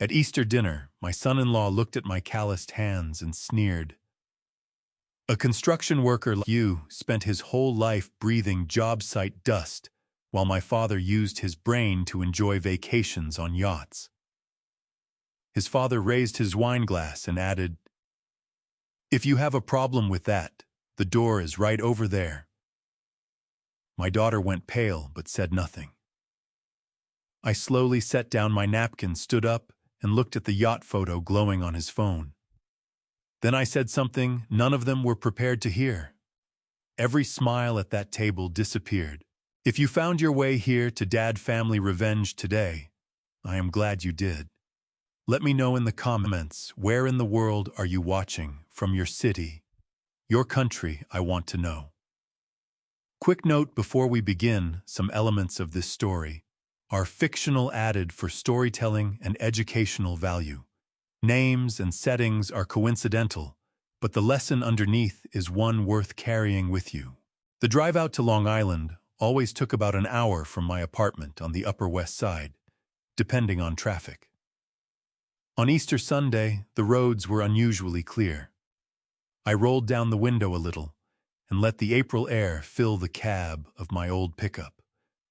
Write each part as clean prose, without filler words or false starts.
At Easter dinner, my son-in-law looked at my calloused hands and sneered. A construction worker like you spent his whole life breathing job site dust, while my father used his brain to enjoy vacations on yachts. His father raised his wine glass and added, "If you have a problem with that, the door is right over there." My daughter went pale but said nothing. I slowly set down my napkin, stood up, and looked at the yacht photo glowing on his phone. Then I said something none of them were prepared to hear. Every smile at that table disappeared. If you found your way here to Dad Family Revenge today, I am glad you did. Let me know in the comments, where in the world are you watching from? Your city, your country, I want to know. Quick note before we begin, some elements of this story are fictional, added for storytelling and educational value. Names and settings are coincidental, but the lesson underneath is one worth carrying with you. The drive out to Long Island always took about an hour from my apartment on the Upper West Side, depending on traffic. On Easter Sunday, the roads were unusually clear. I rolled down the window a little and let the April air fill the cab of my old pickup.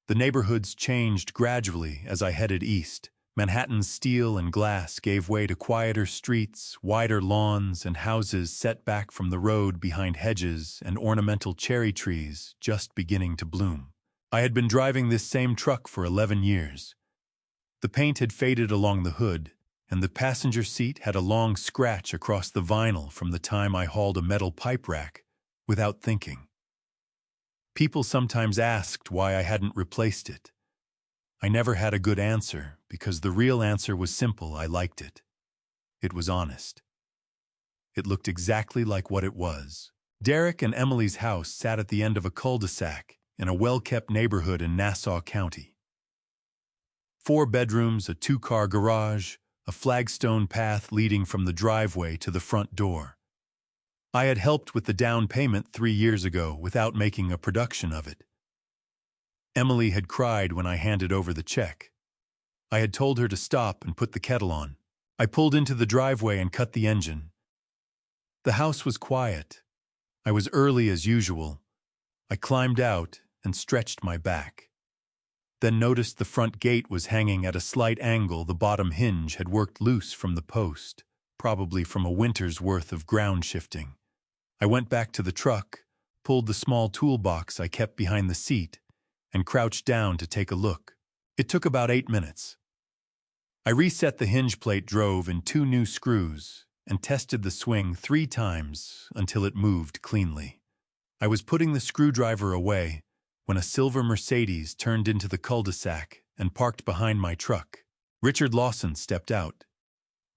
The neighborhoods changed gradually as I headed east. Manhattan's steel and glass gave way to quieter streets, wider lawns, and houses set back from the road behind hedges and ornamental cherry trees just beginning to bloom. I had been driving this same truck for 11 years. The paint had faded along the hood, and the passenger seat had a long scratch across the vinyl from the time I hauled a metal pipe rack without thinking. People sometimes asked why I hadn't replaced it. I never had a good answer, because the real answer was simple: I liked it. It was honest. It looked exactly like what it was. Derek and Emily's house sat at the end of a cul-de-sac in a well-kept neighborhood in Nassau County. 4 bedrooms, a 2-car garage, a flagstone path leading from the driveway to the front door. I had helped with the down payment 3 years ago without making a production of it. Emily had cried when I handed over the check. I had told her to stop and put the kettle on. I pulled into the driveway and cut the engine. The house was quiet. I was early as usual. I climbed out and stretched my back. Then noticed the front gate was hanging at a slight angle. The bottom hinge had worked loose from the post, probably from a winter's worth of ground shifting. I went back to the truck, pulled the small toolbox I kept behind the seat, and crouched down to take a look. It took about 8 minutes. I reset the hinge plate, drove in 2 new screws, and tested the swing 3 times until it moved cleanly. I was putting the screwdriver away when a silver Mercedes turned into the cul-de-sac and parked behind my truck. Richard Lawson stepped out.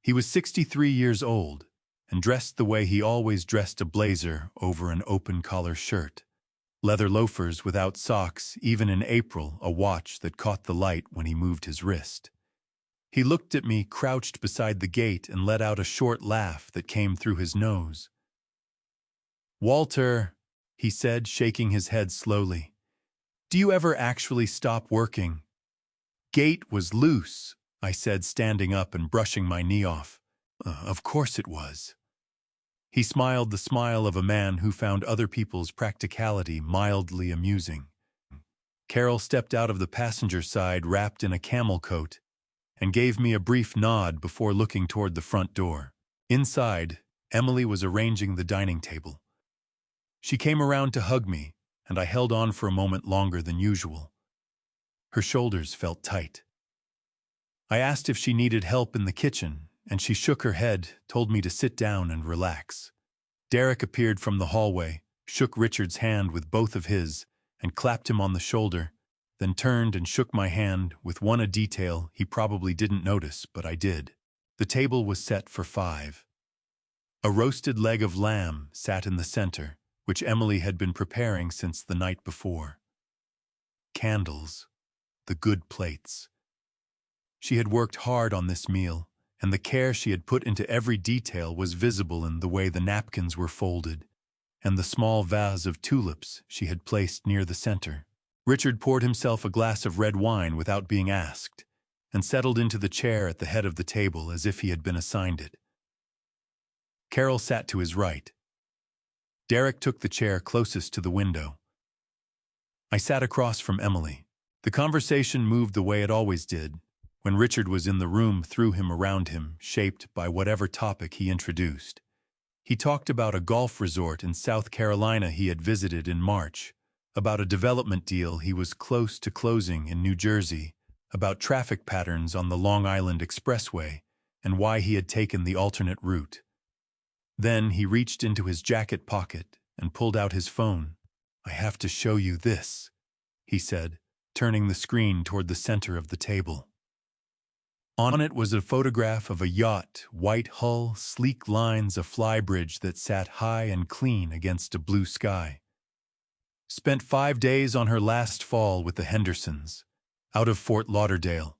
He was 63 years old and dressed the way he always dressed, a blazer over an open-collar shirt, leather loafers without socks, even in April, a watch that caught the light when he moved his wrist. He looked at me, crouched beside the gate, and let out a short laugh that came through his nose. "Walter," he said, shaking his head slowly, "do you ever actually stop working?" "Gate was loose," I said, standing up and brushing my knee off. Of course it was." He smiled the smile of a man who found other people's practicality mildly amusing. Carol stepped out of the passenger side wrapped in a camel coat and gave me a brief nod before looking toward the front door. Inside, Emily was arranging the dining table. She came around to hug me, and I held on for a moment longer than usual. Her shoulders felt tight. I asked if she needed help in the kitchen, and she shook her head, told me to sit down and relax. Derek appeared from the hallway, shook Richard's hand with both of his, and clapped him on the shoulder, then turned and shook my hand with a detail he probably didn't notice, but I did. The table was set for 5. A roasted leg of lamb sat in the center, which Emily had been preparing since the night before. Candles, the good plates. She had worked hard on this meal, and the care she had put into every detail was visible in the way the napkins were folded, and the small vase of tulips she had placed near the center. Richard poured himself a glass of red wine without being asked, and settled into the chair at the head of the table as if he had been assigned it. Carol sat to his right. Derek took the chair closest to the window. I sat across from Emily. The conversation moved the way it always did. When Richard was in the room, threw him around him, shaped by whatever topic he introduced. He talked about a golf resort in South Carolina he had visited in March, about a development deal he was close to closing in New Jersey, about traffic patterns on the Long Island Expressway, and why he had taken the alternate route. Then he reached into his jacket pocket and pulled out his phone. "I have to show you this," he said, turning the screen toward the center of the table. On it was a photograph of a yacht, white hull, sleek lines, a flybridge that sat high and clean against a blue sky. Spent 5 days on her last fall with the Hendersons, out of Fort Lauderdale.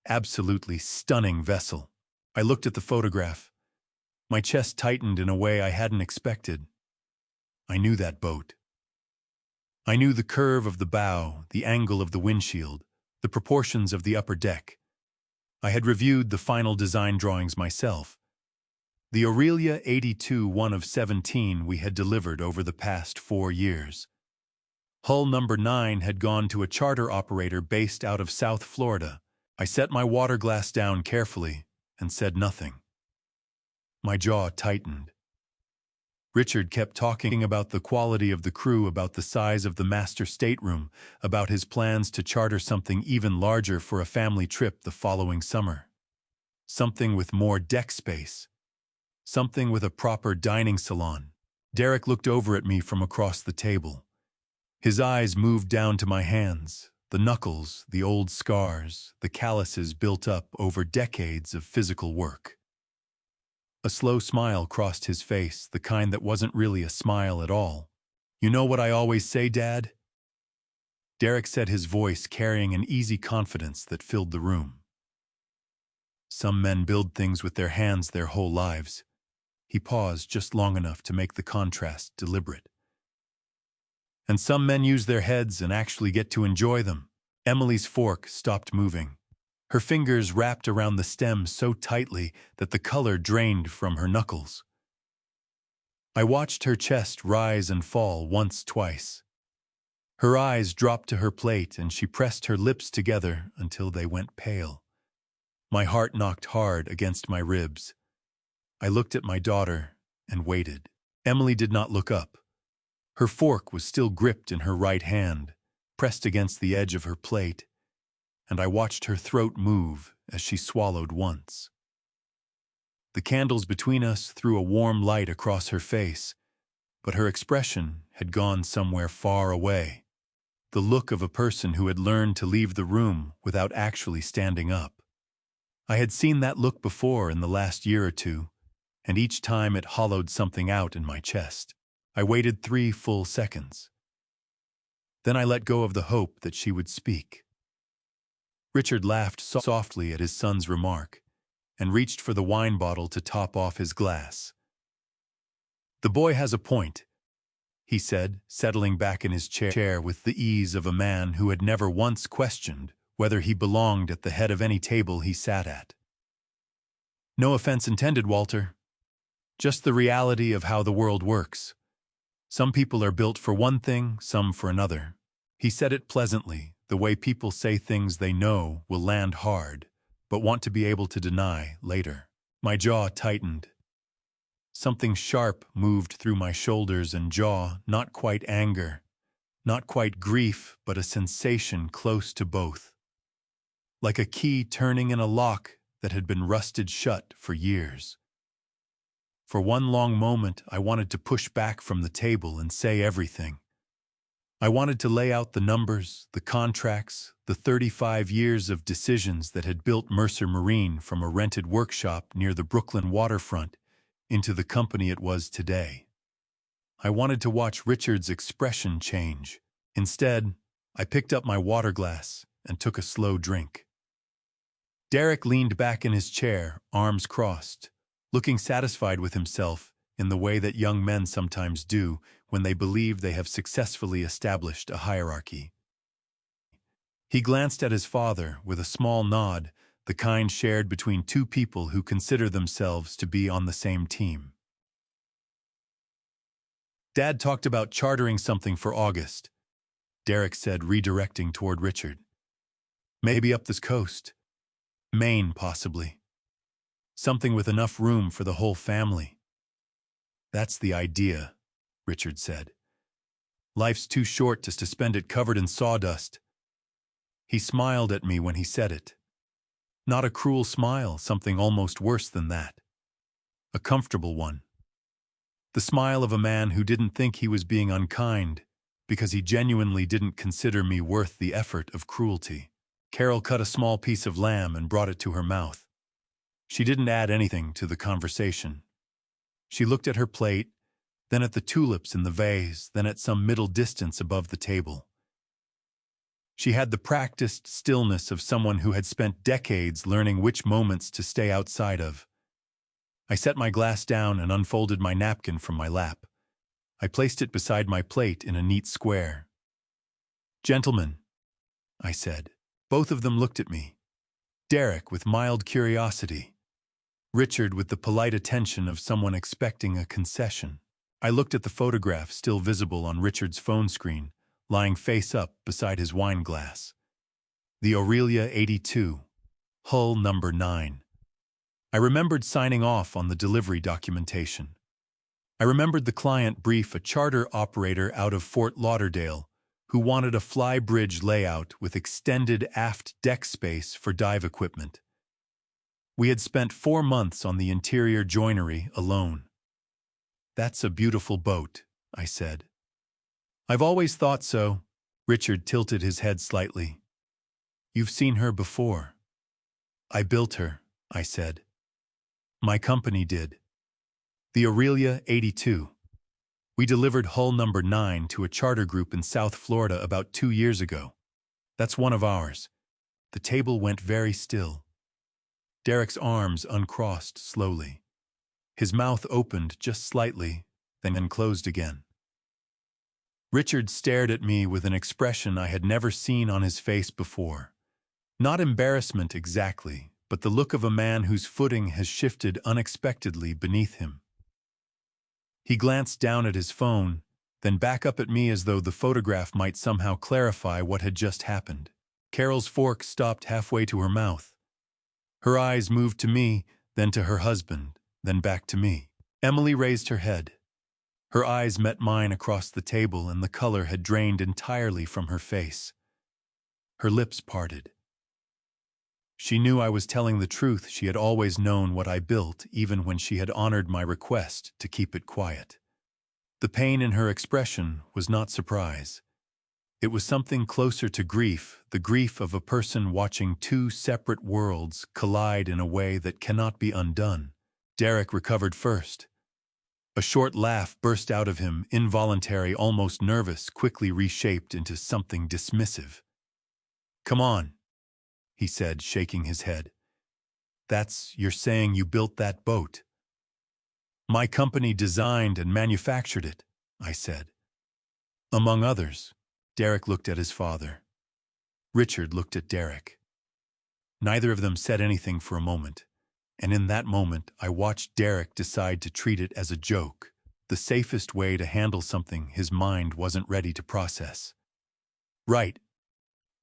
Absolutely stunning vessel. I looked at the photograph. My chest tightened in a way I hadn't expected. I knew that boat. I knew the curve of the bow, the angle of the windshield, the proportions of the upper deck. I had reviewed the final design drawings myself. The Aurelia 82, one of 17 we had delivered over the past 4 years. Hull number 9 had gone to a charter operator based out of South Florida. I set my water glass down carefully and said nothing. My jaw tightened. Richard kept talking about the quality of the crew, about the size of the master stateroom, about his plans to charter something even larger for a family trip the following summer. Something with more deck space. Something with a proper dining salon. Derek looked over at me from across the table. His eyes moved down to my hands, the knuckles, the old scars, the calluses built up over decades of physical work. A slow smile crossed his face, the kind that wasn't really a smile at all. "You know what I always say, Dad?" Derek said, his voice carrying an easy confidence that filled the room. "Some men build things with their hands their whole lives." He paused just long enough to make the contrast deliberate. "And some men use their heads and actually get to enjoy them." Emily's fork stopped moving. Her fingers wrapped around the stem so tightly that the color drained from her knuckles. I watched her chest rise and fall once, twice. Her eyes dropped to her plate and she pressed her lips together until they went pale. My heart knocked hard against my ribs. I looked at my daughter and waited. Emily did not look up. Her fork was still gripped in her right hand, pressed against the edge of her plate, and I watched her throat move as she swallowed once. The candles between us threw a warm light across her face, but her expression had gone somewhere far away. The look of a person who had learned to leave the room without actually standing up. I had seen that look before in the last year or two, and each time it hollowed something out in my chest. I waited 3 full seconds. Then I let go of the hope that she would speak. Richard laughed softly at his son's remark and reached for the wine bottle to top off his glass. "The boy has a point," he said, settling back in his chair with the ease of a man who had never once questioned whether he belonged at the head of any table he sat at. "No offense intended, Walter. Just the reality of how the world works. Some people are built for one thing, some for another." He said it pleasantly, the way people say things they know will land hard, but want to be able to deny later. My jaw tightened. Something sharp moved through my shoulders and jaw, not quite anger, not quite grief, but a sensation close to both. Like a key turning in a lock that had been rusted shut for years. For one long moment, I wanted to push back from the table and say everything. I wanted to lay out the numbers, the contracts, the 35 years of decisions that had built Mercer Marine from a rented workshop near the Brooklyn waterfront into the company it was today. I wanted to watch Richard's expression change. Instead, I picked up my water glass and took a slow drink. Derek leaned back in his chair, arms crossed, looking satisfied with himself in the way that young men sometimes do when they believe they have successfully established a hierarchy. He glanced at his father with a small nod, the kind shared between two people who consider themselves to be on the same team. Dad talked about chartering something for August, Derek said, redirecting toward Richard. Maybe up this coast. Maine, possibly. Something with enough room for the whole family. That's the idea, Richard said. Life's too short just to spend it covered in sawdust. He smiled at me when he said it. Not a cruel smile, something almost worse than that. A comfortable one. The smile of a man who didn't think he was being unkind because he genuinely didn't consider me worth the effort of cruelty. Carol cut a small piece of lamb and brought it to her mouth. She didn't add anything to the conversation. She looked at her plate, then at the tulips in the vase, then at some middle distance above the table. She had the practiced stillness of someone who had spent decades learning which moments to stay outside of. I set my glass down and unfolded my napkin from my lap. I placed it beside my plate in a neat square. "Gentlemen," I said. Both of them looked at me. Derek with mild curiosity. Richard with the polite attention of someone expecting a concession. I looked at the photograph still visible on Richard's phone screen, lying face up beside his wine glass. The Aurelia 82, hull number 9. I remembered signing off on the delivery documentation. I remembered the client brief a charter operator out of Fort Lauderdale who wanted a fly bridge layout with extended aft deck space for dive equipment. We had spent 4 months on the interior joinery alone. "That's a beautiful boat," I said. "I've always thought so." Richard tilted his head slightly. "You've seen her before." "I built her," I said. "My company did." The Aurelia 82. We delivered hull number 9 to a charter group in South Florida about 2 years ago. That's one of ours. The table went very still. Derek's arms uncrossed slowly. His mouth opened just slightly, then closed again. Richard stared at me with an expression I had never seen on his face before. Not embarrassment exactly, but the look of a man whose footing has shifted unexpectedly beneath him. He glanced down at his phone, then back up at me as though the photograph might somehow clarify what had just happened. Carol's fork stopped halfway to her mouth. Her eyes moved to me, then to her husband, then back to me. Emily raised her head. Her eyes met mine across the table, and the color had drained entirely from her face. Her lips parted. She knew I was telling the truth. She had always known what I built, even when she had honored my request to keep it quiet. The pain in her expression was not surprise. It was something closer to grief, the grief of a person watching two separate worlds collide in a way that cannot be undone. Derek recovered first. A short laugh burst out of him, involuntary, almost nervous, quickly reshaped into something dismissive. "Come on," he said, shaking his head. You're saying you built that boat?" "My company designed and manufactured it," I said. "Among others." Derek looked at his father. Richard looked at Derek. Neither of them said anything for a moment, and in that moment I watched Derek decide to treat it as a joke, the safest way to handle something his mind wasn't ready to process. "Right,"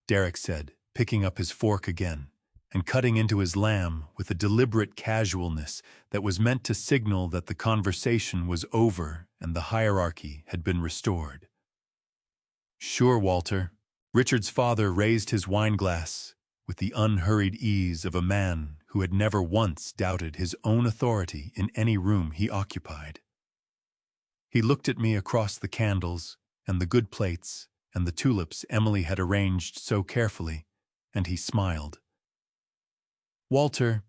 Derek said, picking up his fork again and cutting into his lamb with a deliberate casualness that was meant to signal that the conversation was over and the hierarchy had been restored. "Sure, Walter." Richard's father raised his wineglass with the unhurried ease of a man who had never once doubted his own authority in any room he occupied. He looked at me across the candles and the good plates and the tulips Emily had arranged so carefully, and he smiled. "Walter,"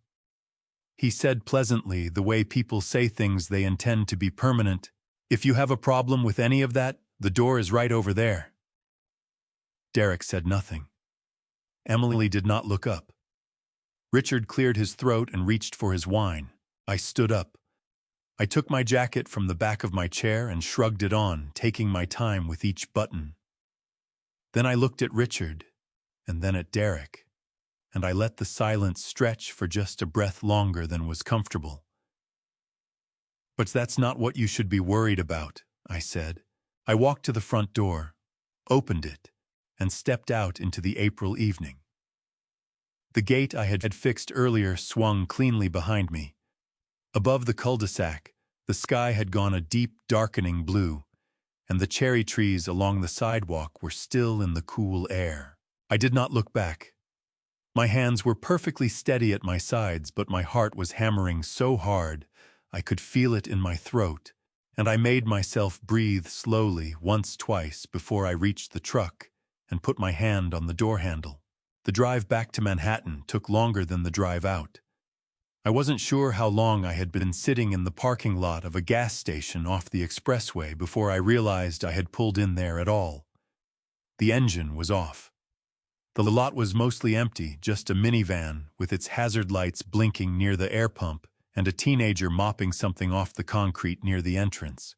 he said pleasantly, the way people say things they intend to be permanent, "if you have a problem with any of that, the door is right over there." Derek said nothing. Emily did not look up. Richard cleared his throat and reached for his wine. I stood up. I took my jacket from the back of my chair and shrugged it on, taking my time with each button. Then I looked at Richard, and then at Derek, and I let the silence stretch for just a breath longer than was comfortable. "But that's not what you should be worried about," I said. I walked to the front door, opened it, and stepped out into the April evening. The gate I had fixed earlier swung cleanly behind me. Above the cul-de-sac, the sky had gone a deep, darkening blue, and the cherry trees along the sidewalk were still in the cool air. I did not look back. My hands were perfectly steady at my sides, but my heart was hammering so hard I could feel it in my throat, and I made myself breathe slowly twice before I reached the truck and put my hand on the door handle. The drive back to Manhattan took longer than the drive out. I wasn't sure how long I had been sitting in the parking lot of a gas station off the expressway before I realized I had pulled in there at all. The engine was off. The lot was mostly empty, just a minivan with its hazard lights blinking near the air pump and a teenager mopping something off the concrete near the entrance.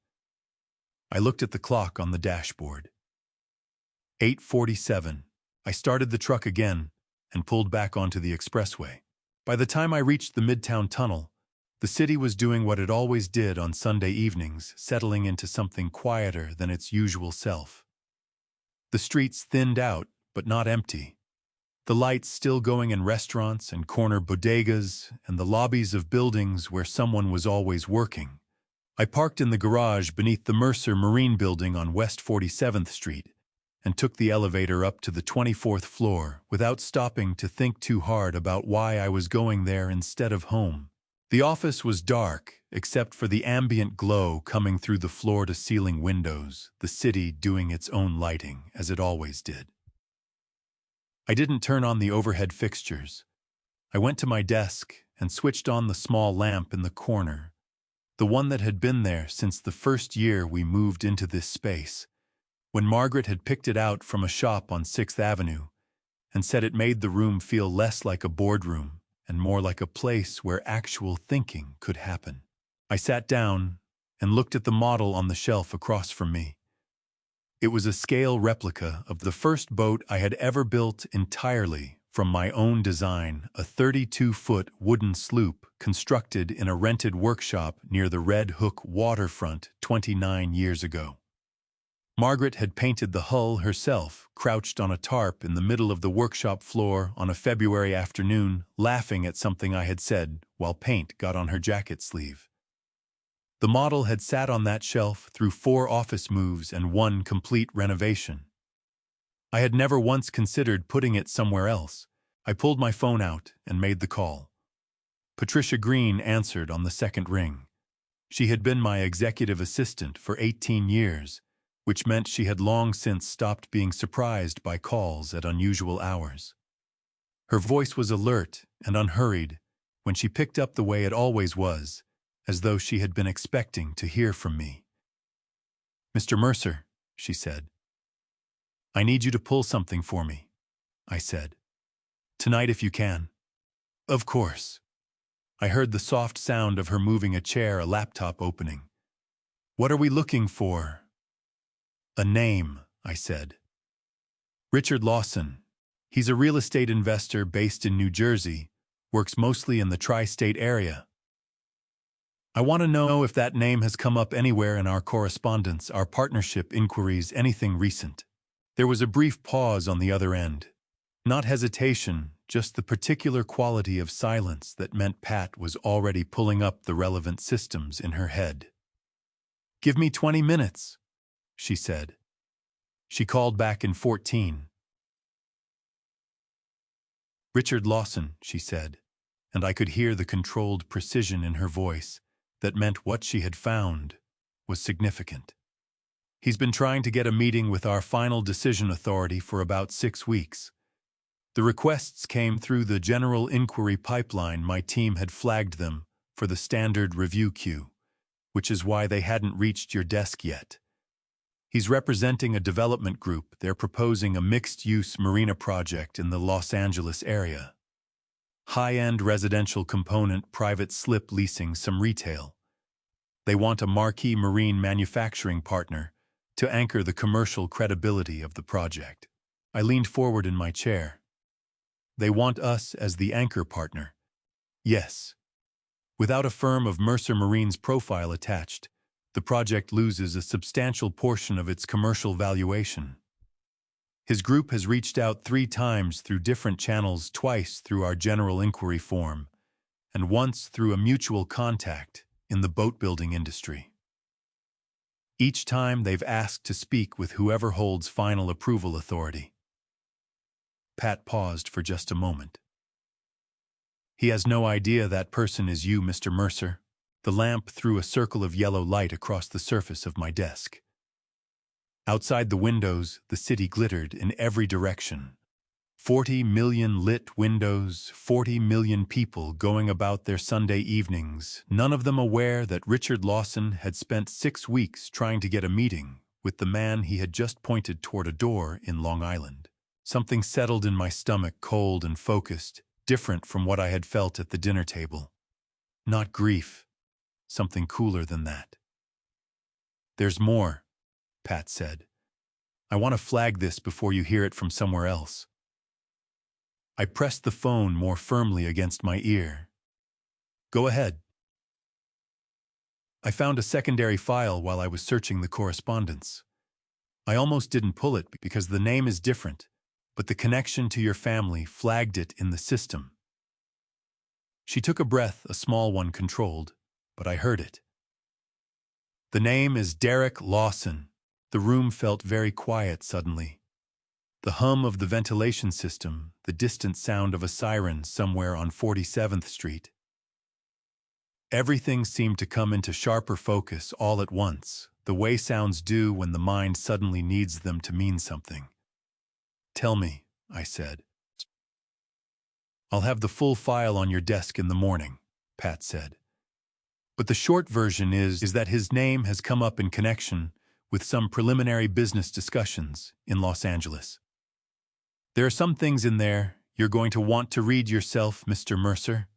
I looked at the clock on the dashboard. 8:47. I started the truck again and pulled back onto the expressway. By the time I reached the Midtown Tunnel, the city was doing what it always did on Sunday evenings, settling into something quieter than its usual self. The streets thinned out, but not empty. The lights still going in restaurants and corner bodegas and the lobbies of buildings where someone was always working. I parked in the garage beneath the Mercer Marine building on West 47th Street and took the elevator up to the 24th floor without stopping to think too hard about why I was going there instead of home. The office was dark, except for the ambient glow coming through the floor-to-ceiling windows, the city doing its own lighting, as it always did. I didn't turn on the overhead fixtures. I went to my desk and switched on the small lamp in the corner, the one that had been there since the first year we moved into this space, when Margaret had picked it out from a shop on 6th Avenue and said it made the room feel less like a boardroom and more like a place where actual thinking could happen. I sat down and looked at the model on the shelf across from me. It was a scale replica of the first boat I had ever built entirely from my own design, a 32-foot wooden sloop constructed in a rented workshop near the Red Hook waterfront 29 years ago. Margaret had painted the hull herself, crouched on a tarp in the middle of the workshop floor on a February afternoon, laughing at something I had said while paint got on her jacket sleeve. The model had sat on that shelf through 4 office moves and 1 complete renovation. I had never once considered putting it somewhere else. I pulled my phone out and made the call. Patricia Green answered on the second ring. She had been my executive assistant for 18 years, which meant she had long since stopped being surprised by calls at unusual hours. Her voice was alert and unhurried when she picked up the way it always was, as though she had been expecting to hear from me. "Mr. Mercer," she said. "I need you to pull something for me," I said. "Tonight if you can." "Of course." I heard the soft sound of her moving a chair, a laptop opening. "What are we looking for?" "A name," I said. "Richard Lawson. He's a real estate investor based in New Jersey, works mostly in the tri-state area. I want to know if that name has come up anywhere in our correspondence, our partnership inquiries, anything recent." There was a brief pause on the other end. Not hesitation, just the particular quality of silence that meant Pat was already pulling up the relevant systems in her head. "Give me 20 minutes, she said. She called back in 14. "Richard Lawson," she said, and I could hear the controlled precision in her voice that meant what she had found was significant. "He's been trying to get a meeting with our final decision authority for about 6 weeks. The requests came through the general inquiry pipeline. My team had flagged them for the standard review queue, which is why they hadn't reached your desk yet. He's representing a development group. They're proposing a mixed-use marina project in the Los Angeles area. High-end residential component, private slip leasing, some retail. They want a marquee marine manufacturing partner to anchor the commercial credibility of the project." I leaned forward in my chair. They want us as the anchor partner. Yes. Without a firm of Mercer Marine's profile attached, the project loses a substantial portion of its commercial valuation. His group has reached out 3 times through different channels, twice through our general inquiry form, and once through a mutual contact in the boat-building industry. Each time they've asked to speak with whoever holds final approval authority. Pat paused for just a moment. He has no idea that person is you, Mr. Mercer. The lamp threw a circle of yellow light across the surface of my desk. Outside the windows, the city glittered in every direction. 40 million lit windows, 40 million people going about their Sunday evenings, none of them aware that Richard Lawson had spent 6 weeks trying to get a meeting with the man he had just pointed toward a door in Long Island. Something settled in my stomach, cold and focused, different from what I had felt at the dinner table. Not grief, something cooler than that. "There's more," Pat said. "I want to flag this before you hear it from somewhere else." I pressed the phone more firmly against my ear. "Go ahead." I found a secondary file while I was searching the correspondence. I almost didn't pull it because the name is different, but the connection to your family flagged it in the system. She took a breath, a small one, controlled, but I heard it. "The name is Derek Lawson." The room felt very quiet suddenly. The hum of the ventilation system, the distant sound of a siren somewhere on 47th Street. Everything seemed to come into sharper focus all at once, the way sounds do when the mind suddenly needs them to mean something. "Tell me," I said. "I'll have the full file on your desk in the morning," Pat said. "But the short version is that his name has come up in connection with some preliminary business discussions in Los Angeles. There are some things in there you're going to want to read yourself, Mr. Mercer.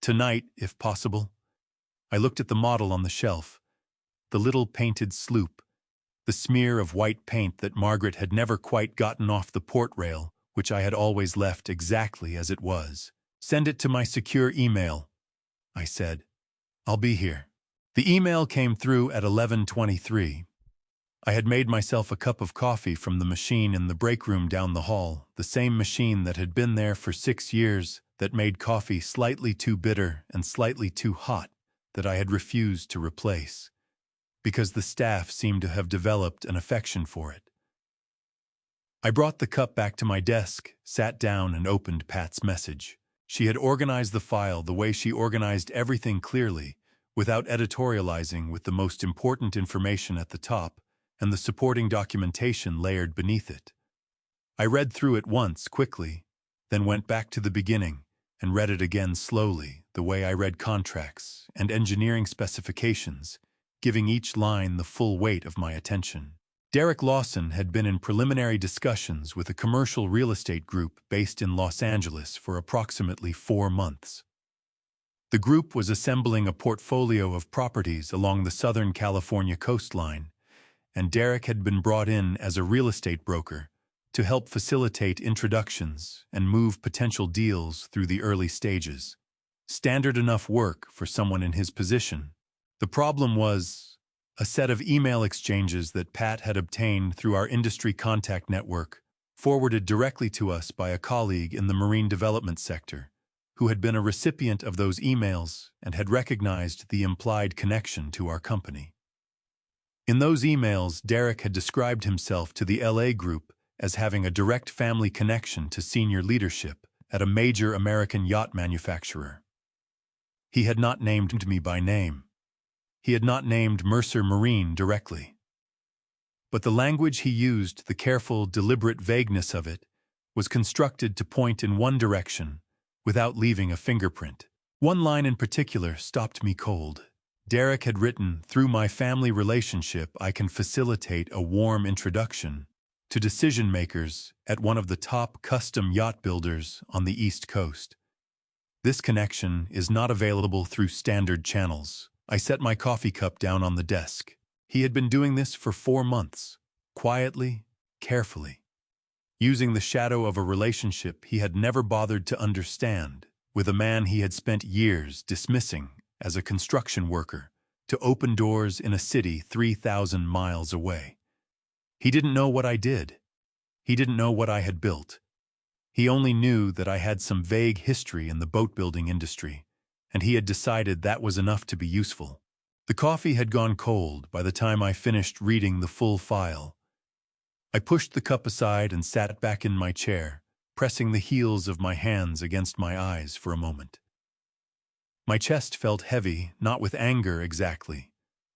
Tonight, if possible." I looked at the model on the shelf, the little painted sloop, the smear of white paint that Margaret had never quite gotten off the port rail, which I had always left exactly as it was. "Send it to my secure email," I said. "I'll be here." The email came through at 11:23. I had made myself a cup of coffee from the machine in the break room down the hall, the same machine that had been there for 6 years, that made coffee slightly too bitter and slightly too hot, that I had refused to replace, because the staff seemed to have developed an affection for it. I brought the cup back to my desk, sat down, and opened Pat's message. She had organized the file the way she organized everything, clearly, without editorializing, with the most important information at the top and the supporting documentation layered beneath it. I read through it once, quickly, then went back to the beginning and read it again slowly, the way I read contracts and engineering specifications, giving each line the full weight of my attention. Derek Lawson had been in preliminary discussions with a commercial real estate group based in Los Angeles for approximately 4 months. The group was assembling a portfolio of properties along the Southern California coastline, and Derek had been brought in as a real estate broker to help facilitate introductions and move potential deals through the early stages. Standard enough work for someone in his position. The problem was a set of email exchanges that Pat had obtained through our industry contact network, forwarded directly to us by a colleague in the marine development sector, who had been a recipient of those emails and had recognized the implied connection to our company. In those emails, Derek had described himself to the LA group as having a direct family connection to senior leadership at a major American yacht manufacturer. He had not named me by name. He had not named Mercer Marine directly. But the language he used, the careful, deliberate vagueness of it, was constructed to point in one direction without leaving a fingerprint. One line in particular stopped me cold. Derek had written, "Through my family relationship, I can facilitate a warm introduction to decision-makers at one of the top custom yacht builders on the East Coast. This connection is not available through standard channels." I set my coffee cup down on the desk. He had been doing this for 4 months, quietly, carefully. using the shadow of a relationship he had never bothered to understand, with a man he had spent years dismissing as a construction worker, to open doors in a city 3,000 miles away. He didn't know what I did. He didn't know what I had built. He only knew that I had some vague history in the boat-building industry, and he had decided that was enough to be useful. The coffee had gone cold by the time I finished reading the full file. I pushed the cup aside and sat back in my chair, pressing the heels of my hands against my eyes for a moment. My chest felt heavy, not with anger exactly,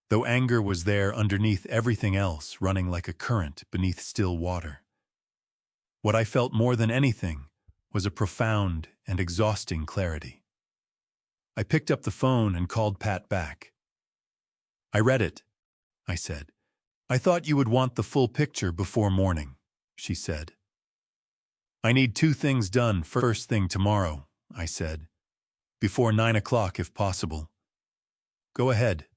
though anger was there underneath everything else running like a current beneath still water. What I felt more than anything was a profound and exhausting clarity. I picked up the phone and called Pat back. "I read it," I said. "I thought you would want the full picture before morning," she said. "I need 2 things done first thing tomorrow," I said. "Before 9 o'clock if possible." "Go ahead."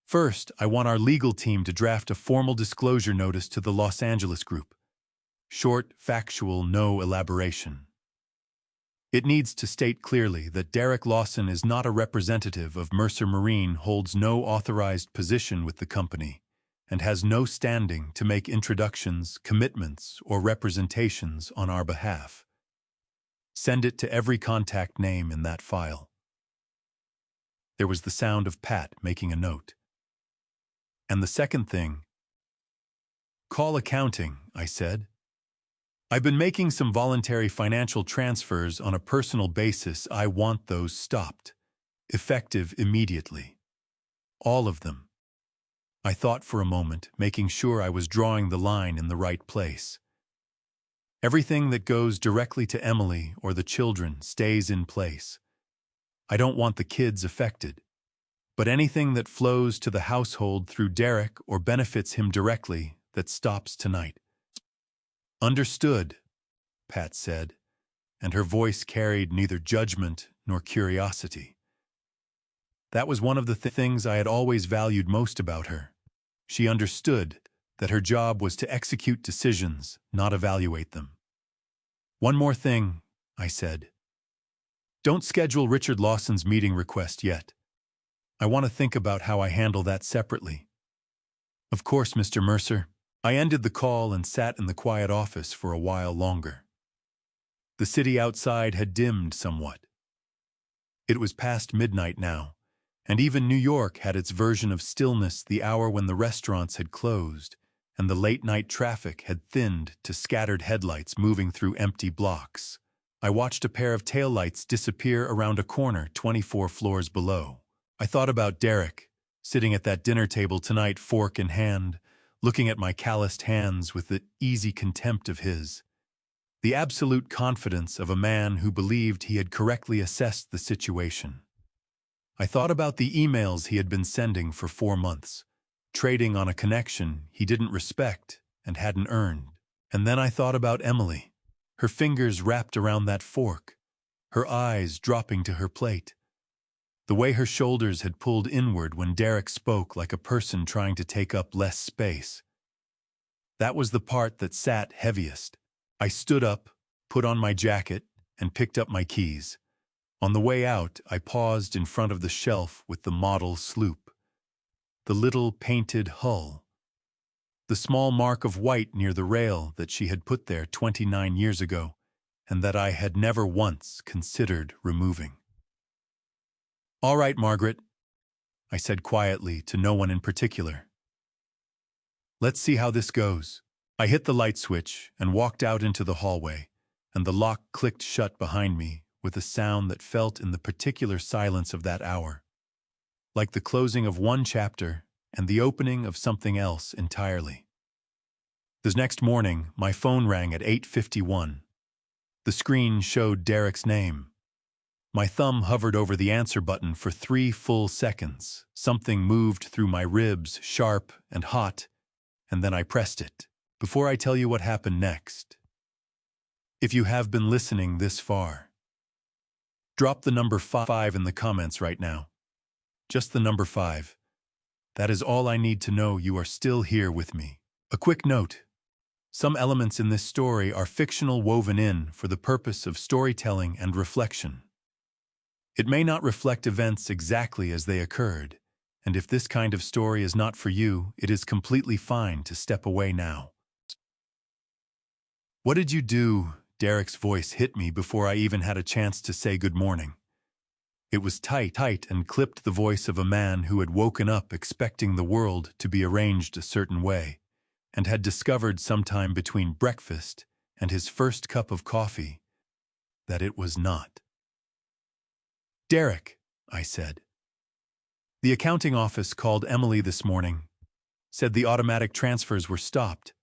"First, I want our legal team to draft a formal disclosure notice to the Los Angeles group. Short, factual, no elaboration. It needs to state clearly that Derek Lawson is not a representative of Mercer Marine, holds no authorized position with the company, and has no standing to make introductions, commitments, or representations on our behalf. Send it to every contact name in that file." There was the sound of Pat making a note. "And the second thing—" "Call accounting," I said. "I've been making some voluntary financial transfers on a personal basis. I want those stopped. Effective immediately. All of them." I thought for a moment, making sure I was drawing the line in the right place. "Everything that goes directly to Emily or the children stays in place. I don't want the kids affected. But anything that flows to the household through Derek or benefits him directly, that stops tonight." "Understood," Pat said, and her voice carried neither judgment nor curiosity. That was one of the things I had always valued most about her. She understood that her job was to execute decisions, not evaluate them. "One more thing," I said. "Don't schedule Richard Lawson's meeting request yet. I want to think about how I handle that separately." "Of course, Mr. Mercer." I ended the call and sat in the quiet office for a while longer. The city outside had dimmed somewhat. It was past midnight now, and even New York had its version of stillness, the hour when the restaurants had closed and the late-night traffic had thinned to scattered headlights moving through empty blocks. I watched a pair of taillights disappear around a corner 24 floors below. I thought about Derek, sitting at that dinner table tonight, fork in hand, looking at my calloused hands with the easy contempt of his. The absolute confidence of a man who believed he had correctly assessed the situation. I thought about the emails he had been sending for 4 months, trading on a connection he didn't respect and hadn't earned. And then I thought about Emily, her fingers wrapped around that fork, her eyes dropping to her plate. The way her shoulders had pulled inward when Derek spoke, like a person trying to take up less space. That was the part that sat heaviest. I stood up, put on my jacket, and picked up my keys. On the way out, I paused in front of the shelf with the model sloop. The little painted hull. The small mark of white near the rail that she had put there 29 years ago, and that I had never once considered removing. "All right, Margaret," I said quietly to no one in particular. "Let's see how this goes." I hit the light switch and walked out into the hallway, and the lock clicked shut behind me with a sound that felt in the particular silence of that hour, like the closing of one chapter and the opening of something else entirely. The next morning, my phone rang at 8:51. The screen showed Derek's name. My thumb hovered over the answer button for 3 full seconds. Something moved through my ribs, sharp and hot, and then I pressed it. Before I tell you what happened next, if you have been listening this far, drop the number 5 in the comments right now. Just the number 5. That is all I need to know you are still here with me. A quick note. Some elements in this story are fictional woven in for the purpose of storytelling and reflection. It may not reflect events exactly as they occurred, and if this kind of story is not for you, it is completely fine to step away now. What did you do? Derek's voice hit me before I even had a chance to say good morning. It was tight, and clipped the voice of a man who had woken up expecting the world to be arranged a certain way, and had discovered sometime between breakfast and his first cup of coffee that it was not. Derek, I said. The accounting office called Emily this morning, said the automatic transfers were stopped.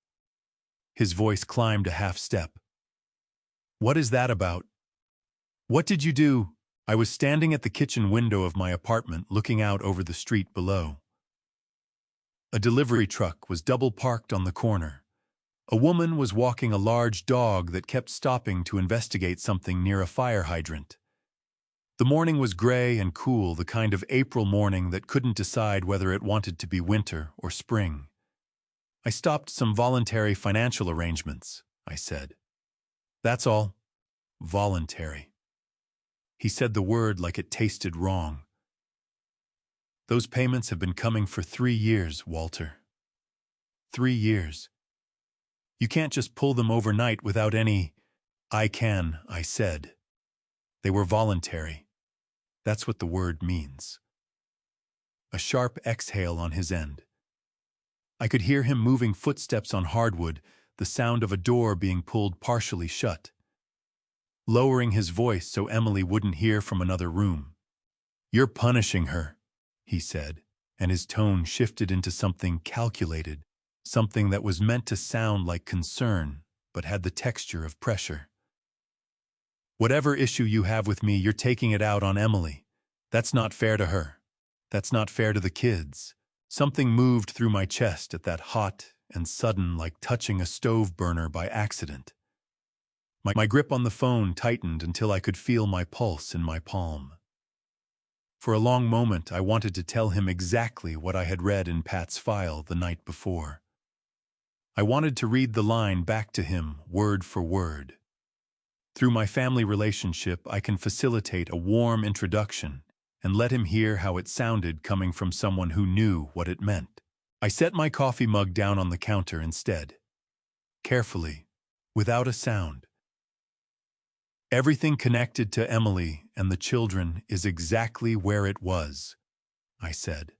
His voice climbed a half step. What is that about? What did you do? I was standing at the kitchen window of my apartment looking out over the street below. A delivery truck was double parked on the corner. A woman was walking a large dog that kept stopping to investigate something near a fire hydrant. The morning was gray and cool, the kind of April morning that couldn't decide whether it wanted to be winter or spring. I stopped some voluntary financial arrangements, I said. That's all. Voluntary. He said the word like it tasted wrong. Those payments have been coming for 3 years, Walter. 3 years. You can't just pull them overnight without any... I can, I said. They were voluntary. That's what the word means. A sharp exhale on his end. I could hear him moving footsteps on hardwood, the sound of a door being pulled partially shut. Lowering his voice so Emily wouldn't hear from another room. You're punishing her, he said, and his tone shifted into something calculated, something that was meant to sound like concern, but had the texture of pressure. Whatever issue you have with me, you're taking it out on Emily. That's not fair to her. That's not fair to the kids. Something moved through my chest at that hot and sudden, like touching a stove burner by accident. My grip on the phone tightened until I could feel my pulse in my palm. For a long moment, I wanted to tell him exactly what I had read in Pat's file the night before. I wanted to read the line back to him, word for word. Through my family relationship, I can facilitate a warm introduction and let him hear how it sounded coming from someone who knew what it meant. I set my coffee mug down on the counter instead. Carefully, without a sound. Everything connected to Emily and the children is exactly where it was, I said.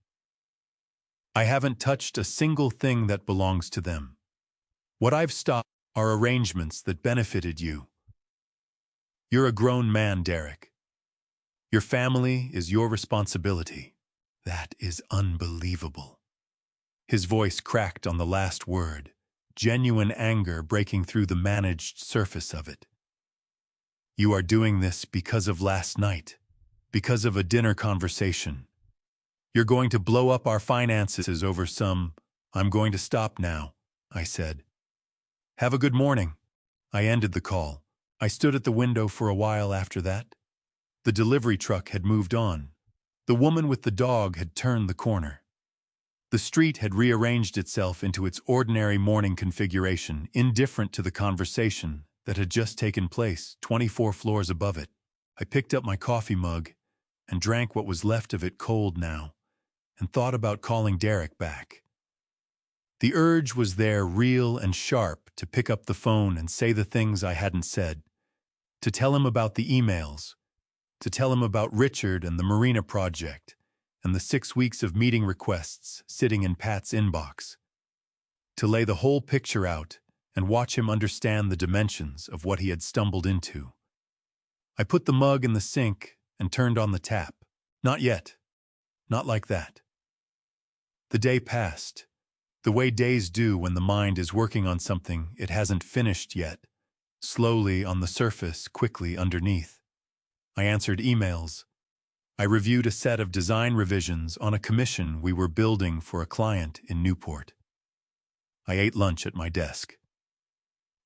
I haven't touched a single thing that belongs to them. What I've stopped are arrangements that benefited you. You're a grown man, Derek. Your family is your responsibility. That is unbelievable. His voice cracked on the last word, genuine anger breaking through the managed surface of it. You are doing this because of last night, because of a dinner conversation. You're going to blow up our finances over some... I'm going to stop now, I said. Have a good morning. I ended the call. I stood at the window for a while after that. The delivery truck had moved on. The woman with the dog had turned the corner. The street had rearranged itself into its ordinary morning configuration, indifferent to the conversation that had just taken place 24 floors above it. I picked up my coffee mug and drank what was left of it cold now, and thought about calling Derek back. The urge was there, real and sharp, to pick up the phone and say the things I hadn't said, to tell him about the emails, to tell him about Richard and the Marina project, and the 6 weeks of meeting requests sitting in Pat's inbox, to lay the whole picture out and watch him understand the dimensions of what he had stumbled into. I put the mug in the sink and turned on the tap. Not yet. Not like that. The day passed, the way days do when the mind is working on something it hasn't finished yet, slowly on the surface, quickly underneath. I answered emails. I reviewed a set of design revisions on a commission we were building for a client in Newport. I ate lunch at my desk.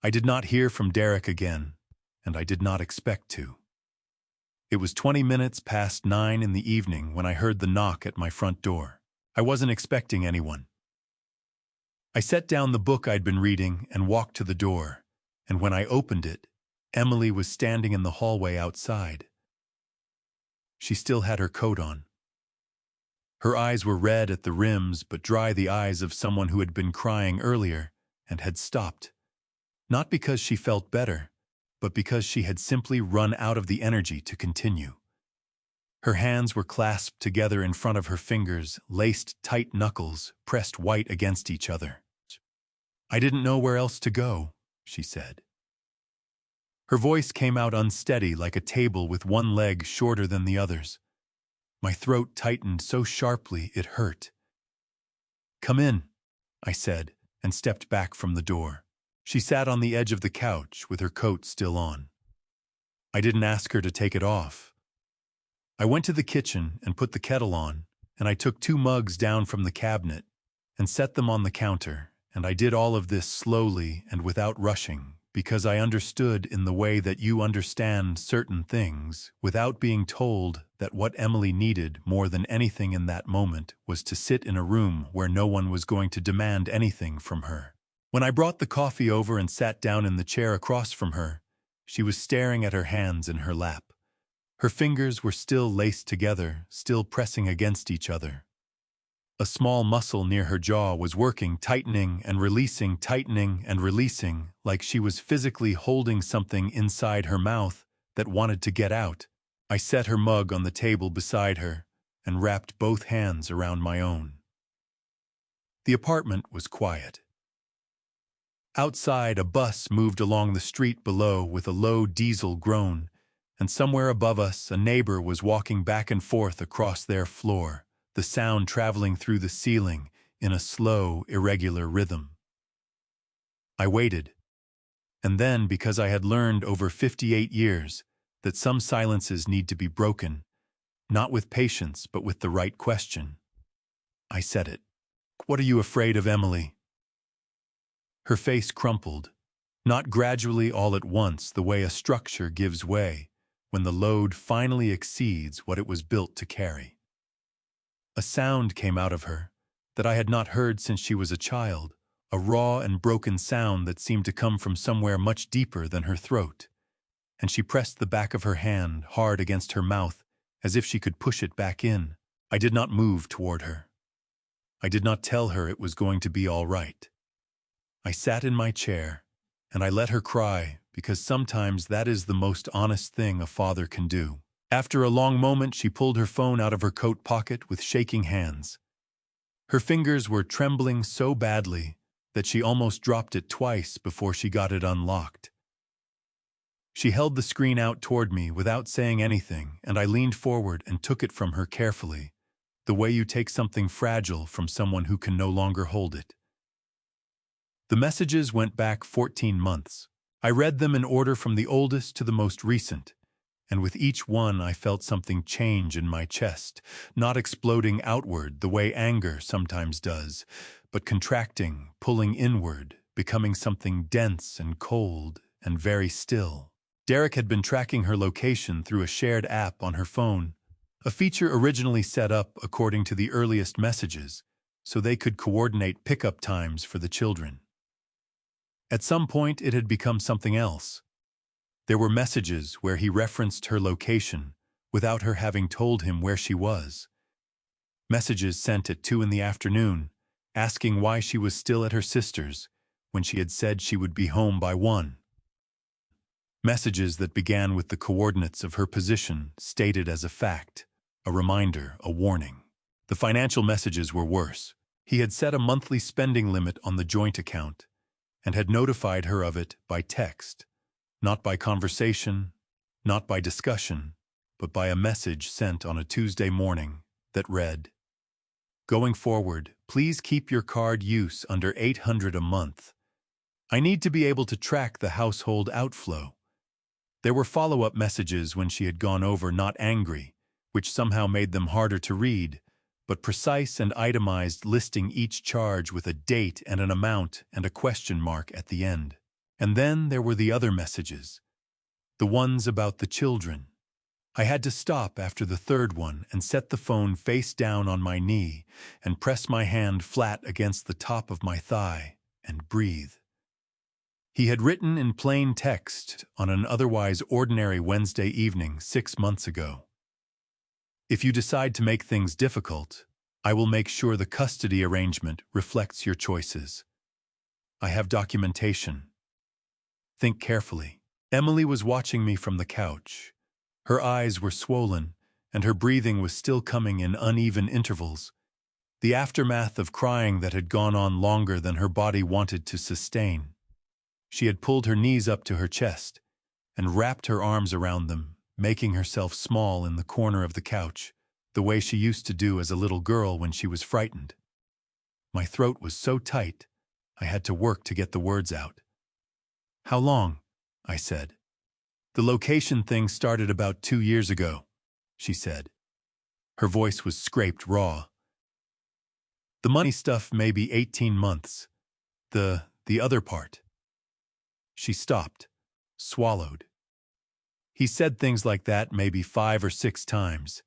I did not hear from Derek again, and I did not expect to. It was 20 minutes past 9 in the evening when I heard the knock at my front door. I wasn't expecting anyone. I set down the book I'd been reading and walked to the door, and when I opened it, Emily was standing in the hallway outside. She still had her coat on. Her eyes were red at the rims but dry, the eyes of someone who had been crying earlier and had stopped. Not because she felt better, but because she had simply run out of the energy to continue. Her hands were clasped together in front of her fingers, laced tight knuckles pressed white against each other. "I didn't know where else to go," she said. Her voice came out unsteady like a table with one leg shorter than the others. My throat tightened so sharply it hurt. "Come in," I said, and stepped back from the door. She sat on the edge of the couch with her coat still on. I didn't ask her to take it off. I went to the kitchen and put the kettle on, and I took 2 mugs down from the cabinet and set them on the counter, and I did all of this slowly and without rushing, because I understood in the way that you understand certain things without being told that what Emily needed more than anything in that moment was to sit in a room where no one was going to demand anything from her. When I brought the coffee over and sat down in the chair across from her, she was staring at her hands in her lap. Her fingers were still laced together, still pressing against each other. A small muscle near her jaw was working, tightening and releasing, like she was physically holding something inside her mouth that wanted to get out. I set her mug on the table beside her and wrapped both hands around my own. The apartment was quiet. Outside, a bus moved along the street below with a low diesel groan, and somewhere above us, a neighbor was walking back and forth across their floor, the sound traveling through the ceiling in a slow, irregular rhythm. I waited, and then, because I had learned over 58 years that some silences need to be broken, not with patience but with the right question, I said it. "What are you afraid of, Emily?" Her face crumpled, not gradually all at once the way a structure gives way when the load finally exceeds what it was built to carry. A sound came out of her that I had not heard since she was a child, a raw and broken sound that seemed to come from somewhere much deeper than her throat, and she pressed the back of her hand hard against her mouth as if she could push it back in. I did not move toward her. I did not tell her it was going to be all right. I sat in my chair, and I let her cry, because sometimes that is the most honest thing a father can do. After a long moment, she pulled her phone out of her coat pocket with shaking hands. Her fingers were trembling so badly that she almost dropped it twice before she got it unlocked. She held the screen out toward me without saying anything, and I leaned forward and took it from her carefully, the way you take something fragile from someone who can no longer hold it. The messages went back 14 months. I read them in order from the oldest to the most recent, and with each one I felt something change in my chest, not exploding outward the way anger sometimes does, but contracting, pulling inward, becoming something dense and cold and very still. Derek had been tracking her location through a shared app on her phone, a feature originally set up according to the earliest messages, so they could coordinate pickup times for the children. At some point, it had become something else. There were messages where he referenced her location without her having told him where she was. Messages sent at 2 in the afternoon, asking why she was still at her sister's when she had said she would be home by 1. Messages that began with the coordinates of her position stated as a fact, a reminder, a warning. The financial messages were worse. He had set a monthly spending limit on the joint account and had notified her of it by text, not by conversation, not by discussion, but by a message sent on a Tuesday morning that read, "Going forward, please keep your card use under $800 a month. I need to be able to track the household outflow." There were follow-up messages when she had gone over, not angry, which somehow made them harder to read, but precise and itemized, listing each charge with a date and an amount and a question mark at the end. And then there were the other messages, the ones about the children. I had to stop after the third one and set the phone face down on my knee and press my hand flat against the top of my thigh and breathe. He had written in plain text on an otherwise ordinary Wednesday evening 6 months ago. If you decide to make things difficult, I will make sure the custody arrangement reflects your choices. I have documentation. Think carefully. Emily was watching me from the couch. Her eyes were swollen, and her breathing was still coming in uneven intervals, the aftermath of crying that had gone on longer than her body wanted to sustain. She had pulled her knees up to her chest and wrapped her arms around them, making herself small in the corner of the couch, the way she used to do as a little girl when she was frightened. My throat was so tight, I had to work to get the words out. "How long?" I said. "The location thing started about 2 years ago," she said. Her voice was scraped raw. "The money stuff may be 18 months. The other part." She stopped, swallowed. He said things like that maybe 5 or 6 times.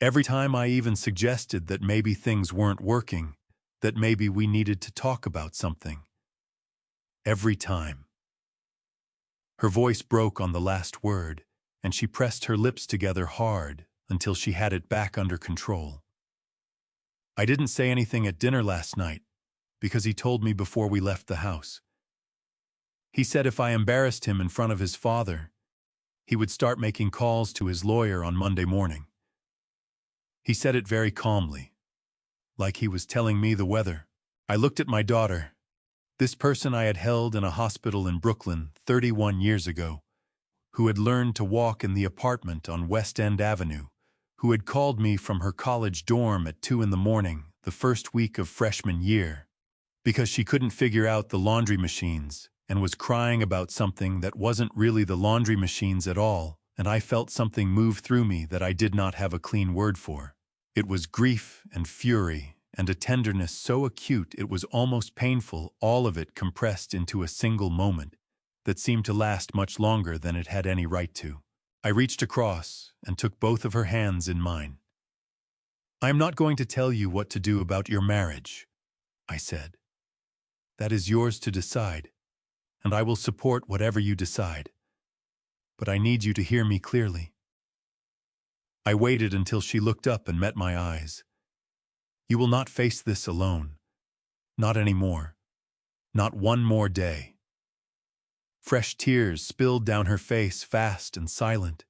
Every time I even suggested that maybe things weren't working, that maybe we needed to talk about something. Every time. Her voice broke on the last word, and she pressed her lips together hard until she had it back under control. "I didn't say anything at dinner last night, because he told me before we left the house. He said if I embarrassed him in front of his father, he would start making calls to his lawyer on Monday morning. He said it very calmly, like he was telling me the weather." I looked at my daughter, this person I had held in a hospital in Brooklyn 31 years ago, who had learned to walk in the apartment on West End Avenue, who had called me from her college dorm at 2 in the morning the first week of freshman year, because she couldn't figure out the laundry machines and was crying about something that wasn't really the laundry machines at all, and I felt something move through me that I did not have a clean word for. It was grief and fury and a tenderness so acute it was almost painful, all of it compressed into a single moment that seemed to last much longer than it had any right to. I reached across and took both of her hands in mine. "I am not going to tell you what to do about your marriage," I said. "That is yours to decide, and I will support whatever you decide. But I need you to hear me clearly." I waited until she looked up and met my eyes. "You will not face this alone. Not anymore. Not one more day." Fresh tears spilled down her face, fast and silent,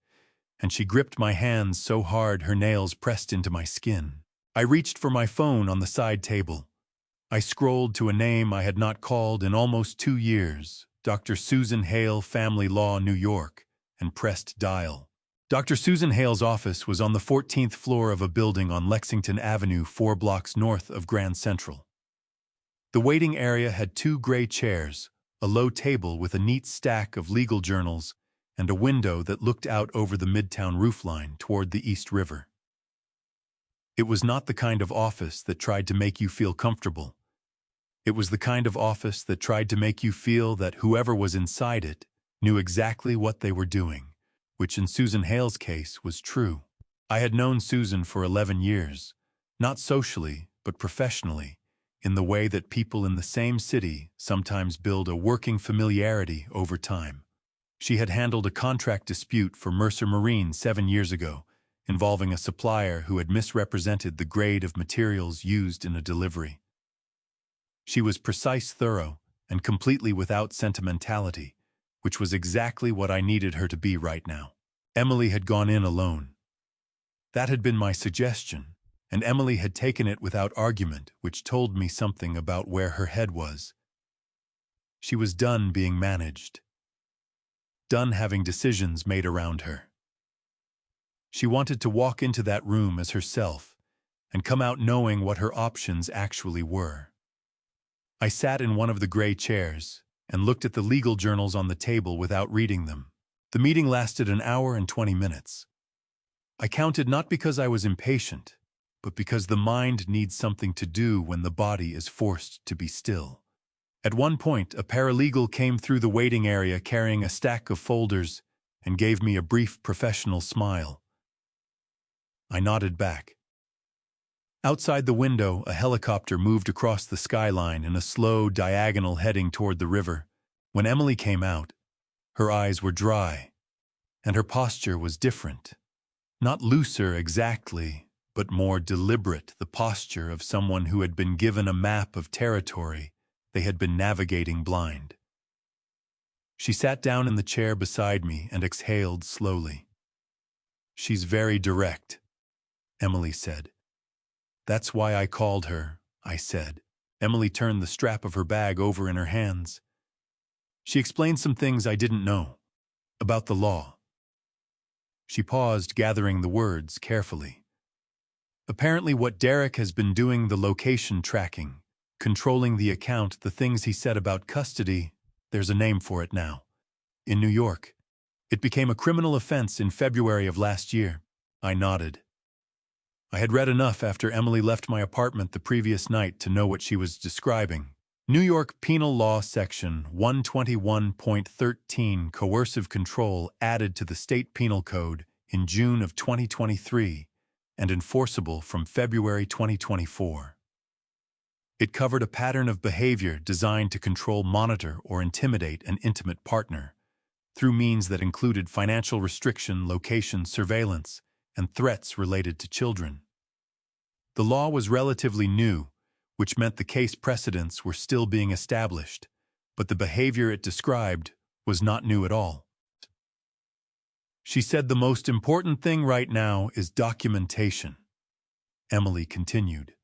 and she gripped my hands so hard her nails pressed into my skin. I reached for my phone on the side table. I scrolled to a name I had not called in almost 2 years, Dr. Susan Hale, Family Law, New York, and pressed dial. Dr. Susan Hale's office was on the 14th floor of a building on Lexington Avenue 4 blocks north of Grand Central. The waiting area had 2 gray chairs, a low table with a neat stack of legal journals, and a window that looked out over the Midtown roofline toward the East River. It was not the kind of office that tried to make you feel comfortable. It was the kind of office that tried to make you feel that whoever was inside it knew exactly what they were doing, which in Susan Hale's case was true. I had known Susan for 11 years, not socially, but professionally, in the way that people in the same city sometimes build a working familiarity over time. She had handled a contract dispute for Mercer Marine 7 years ago, involving a supplier who had misrepresented the grade of materials used in a delivery. She was precise, thorough, and completely without sentimentality, which was exactly what I needed her to be right now. Emily had gone in alone. That had been my suggestion, and Emily had taken it without argument, which told me something about where her head was. She was done being managed. Done having decisions made around her. She wanted to walk into that room as herself and come out knowing what her options actually were. I sat in one of the gray chairs and looked at the legal journals on the table without reading them. The meeting lasted an hour and 20 minutes. I counted not because I was impatient, but because the mind needs something to do when the body is forced to be still. At one point, a paralegal came through the waiting area carrying a stack of folders and gave me a brief professional smile. I nodded back. Outside the window, a helicopter moved across the skyline in a slow diagonal heading toward the river. When Emily came out, her eyes were dry, and her posture was different. Not looser exactly, but more deliberate, the posture of someone who had been given a map of territory they had been navigating blind. She sat down in the chair beside me and exhaled slowly. "She's very direct," Emily said. "That's why I called her," I said. Emily turned the strap of her bag over in her hands. She explained some things I didn't know about the law. She paused, gathering the words carefully. "Apparently what Derek has been doing, the location tracking, controlling the account, the things he said about custody, there's a name for it now. In New York, it became a criminal offense in February of last year." I nodded. I had read enough after Emily left my apartment the previous night to know what she was describing. New York Penal Law Section 121.13, coercive control, added to the state penal code in June of 2023 and enforceable from February 2024. It covered a pattern of behavior designed to control, monitor, or intimidate an intimate partner through means that included financial restriction, location surveillance, and threats related to children. The law was relatively new, which meant the case precedents were still being established, but the behavior it described was not new at all. She said the most important thing right now is documentation, Emily continued.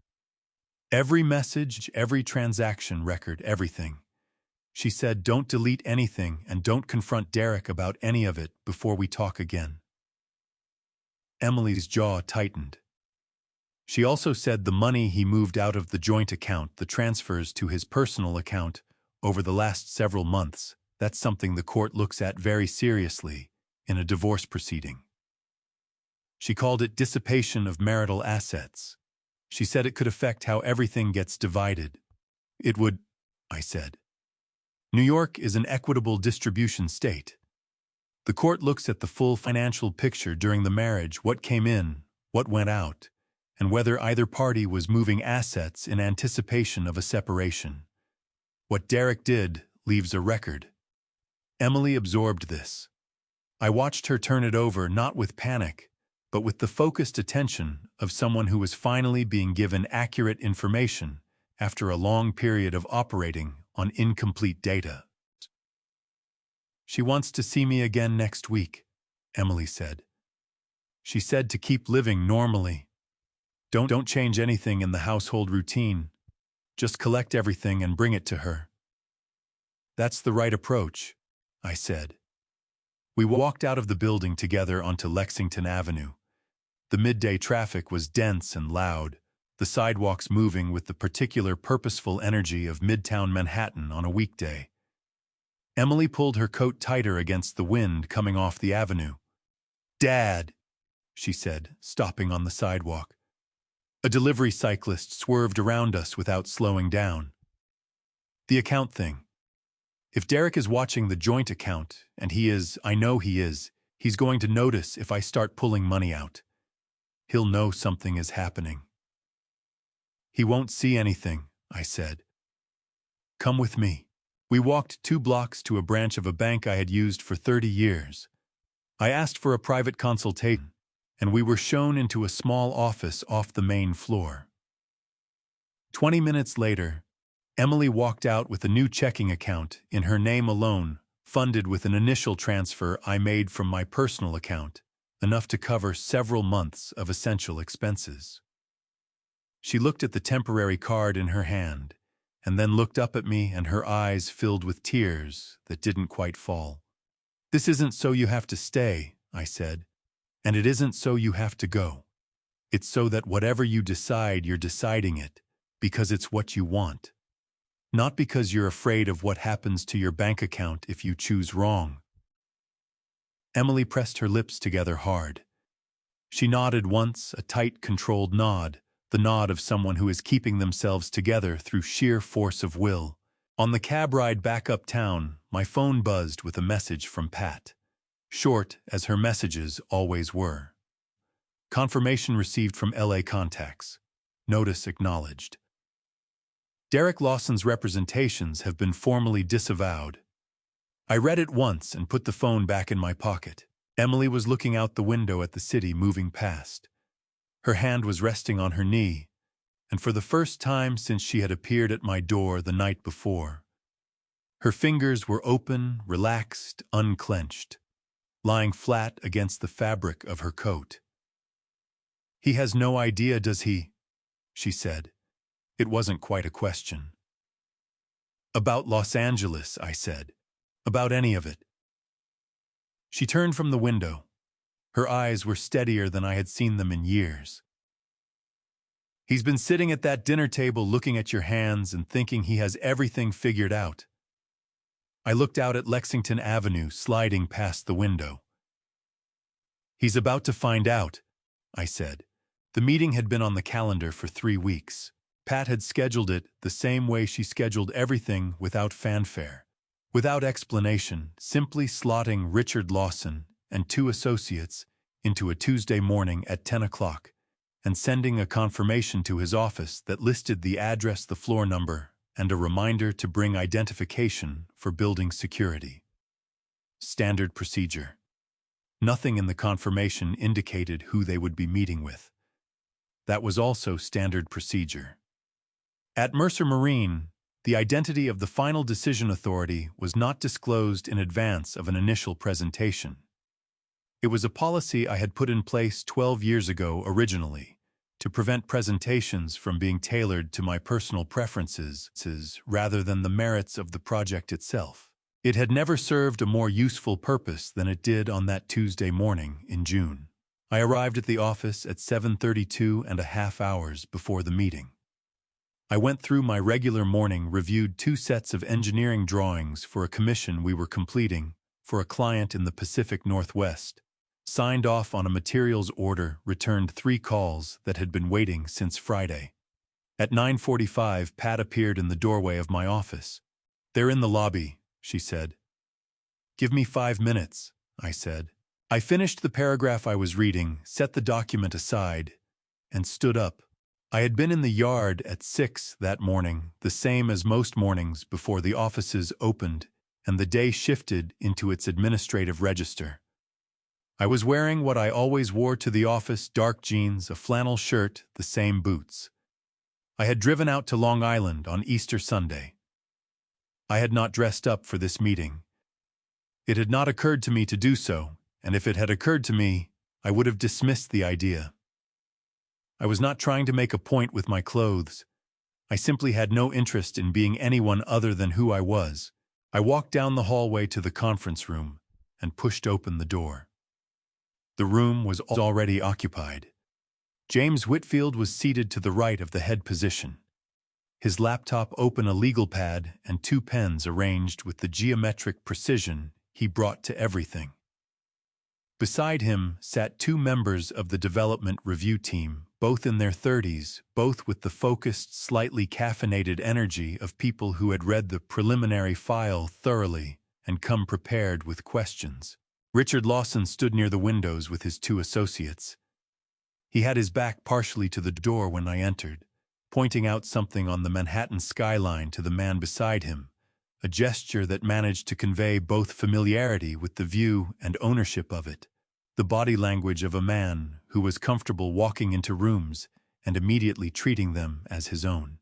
Every message, every transaction record, everything. She said don't delete anything and don't confront Derek about any of it before we talk again. Emily's jaw tightened. She also said the money he moved out of the joint account, the transfers to his personal account, over the last several months, that's something the court looks at very seriously in a divorce proceeding. She called it dissipation of marital assets. She said it could affect how everything gets divided. It would, I said. New York is an equitable distribution state. The court looks at the full financial picture during the marriage, what came in, what went out, and whether either party was moving assets in anticipation of a separation. What Derek did leaves a record. Emily absorbed this. I watched her turn it over, not with panic, but with the focused attention of someone who was finally being given accurate information after a long period of operating on incomplete data. "She wants to see me again next week," Emily said. "She said to keep living normally. Don't change anything in the household routine. Just collect everything and bring it to her." "That's the right approach," I said. We walked out of the building together onto Lexington Avenue. The midday traffic was dense and loud, the sidewalks moving with the particular purposeful energy of Midtown Manhattan on a weekday. Emily pulled her coat tighter against the wind coming off the avenue. "Dad," she said, stopping on the sidewalk. A delivery cyclist swerved around us without slowing down. "The account thing. If Derek is watching the joint account, and he is, I know he is, he's going to notice if I start pulling money out. He'll know something is happening." "He won't see anything," I said. "Come with me." We walked 2 blocks to a branch of a bank I had used for 30 years. I asked for a private consultation, and we were shown into a small office off the main floor. 20 minutes later, Emily walked out with a new checking account in her name alone, funded with an initial transfer I made from my personal account, enough to cover several months of essential expenses. She looked at the temporary card in her hand, and then looked up at me, and her eyes filled with tears that didn't quite fall. "This isn't so you have to stay," I said, "and it isn't so you have to go. It's so that whatever you decide, you're deciding it because it's what you want. Not because you're afraid of what happens to your bank account if you choose wrong." Emily pressed her lips together hard. She nodded once, a tight, controlled nod, the nod of someone who is keeping themselves together through sheer force of will. On the cab ride back uptown, my phone buzzed with a message from Pat. short as her messages always were. Confirmation received from LA contacts. Notice acknowledged. Derek Lawson's representations have been formally disavowed. I read it once and put the phone back in my pocket. Emily was looking out the window at the city moving past. Her hand was resting on her knee, and for the first time since she had appeared at my door the night before, her fingers were open, relaxed, unclenched, lying flat against the fabric of her coat. "He has no idea, does he?" she said. It wasn't quite a question. "About Los Angeles," I said. "About any of it." She turned from the window. Her eyes were steadier than I had seen them in years. "He's been sitting at that dinner table looking at your hands and thinking he has everything figured out." I looked out at Lexington Avenue sliding past the window. "He's about to find out," I said. The meeting had been on the calendar for 3 weeks. Pat had scheduled it the same way she scheduled everything, without fanfare, without explanation, simply slotting Richard Lawson and 2 associates into a Tuesday morning at 10 o'clock and sending a confirmation to his office that listed the address, the floor number, and a reminder to bring identification for building security. Standard procedure. Nothing in the confirmation indicated who they would be meeting with. That was also standard procedure. At Mercer Marine, the identity of the final decision authority was not disclosed in advance of an initial presentation. It was a policy I had put in place 12 years ago originally, to prevent presentations from being tailored to my personal preferences rather than the merits of the project itself. It had never served a more useful purpose than it did on that Tuesday morning in June. I arrived at the office at 7:32 and a half hours before the meeting. I went through my regular morning, reviewed 2 sets of engineering drawings for a commission we were completing for a client in the Pacific Northwest, signed off on a materials order, returned 3 calls that had been waiting since Friday. At 9:45, Pat appeared in the doorway of my office. "They're in the lobby," she said. "Give me 5 minutes," I said. I finished the paragraph I was reading, set the document aside, and stood up. I had been in the yard at 6 that morning, the same as most mornings before the offices opened and the day shifted into its administrative register. I was wearing what I always wore to the office: dark jeans, a flannel shirt, the same boots. I had driven out to Long Island on Easter Sunday. I had not dressed up for this meeting. It had not occurred to me to do so, and if it had occurred to me, I would have dismissed the idea. I was not trying to make a point with my clothes. I simply had no interest in being anyone other than who I was. I walked down the hallway to the conference room and pushed open the door. The room was already occupied. James Whitfield was seated to the right of the head position. His laptop open, a legal pad, and 2 pens arranged with the geometric precision he brought to everything. Beside him sat 2 members of the development review team, both in their 30s, both with the focused, slightly caffeinated energy of people who had read the preliminary file thoroughly and come prepared with questions. Richard Lawson stood near the windows with his 2 associates. He had his back partially to the door when I entered, pointing out something on the Manhattan skyline to the man beside him, a gesture that managed to convey both familiarity with the view and ownership of it, the body language of a man who was comfortable walking into rooms and immediately treating them as his own.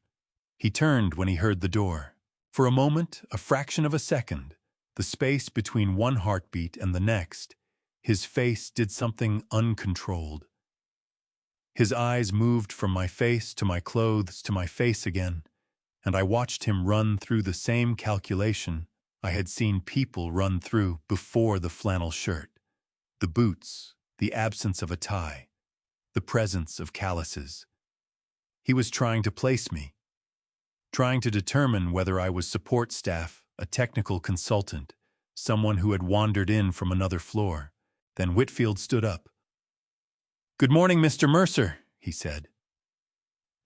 He turned when he heard the door. For a moment, a fraction of a second, the space between one heartbeat and the next, his face did something uncontrolled. His eyes moved from my face to my clothes to my face again, and I watched him run through the same calculation I had seen people run through before: the flannel shirt, the boots, the absence of a tie, the presence of calluses. He was trying to place me, trying to determine whether I was support staff, a technical consultant, someone who had wandered in from another floor. Then Whitfield stood up. "Good morning, Mr. Mercer," he said.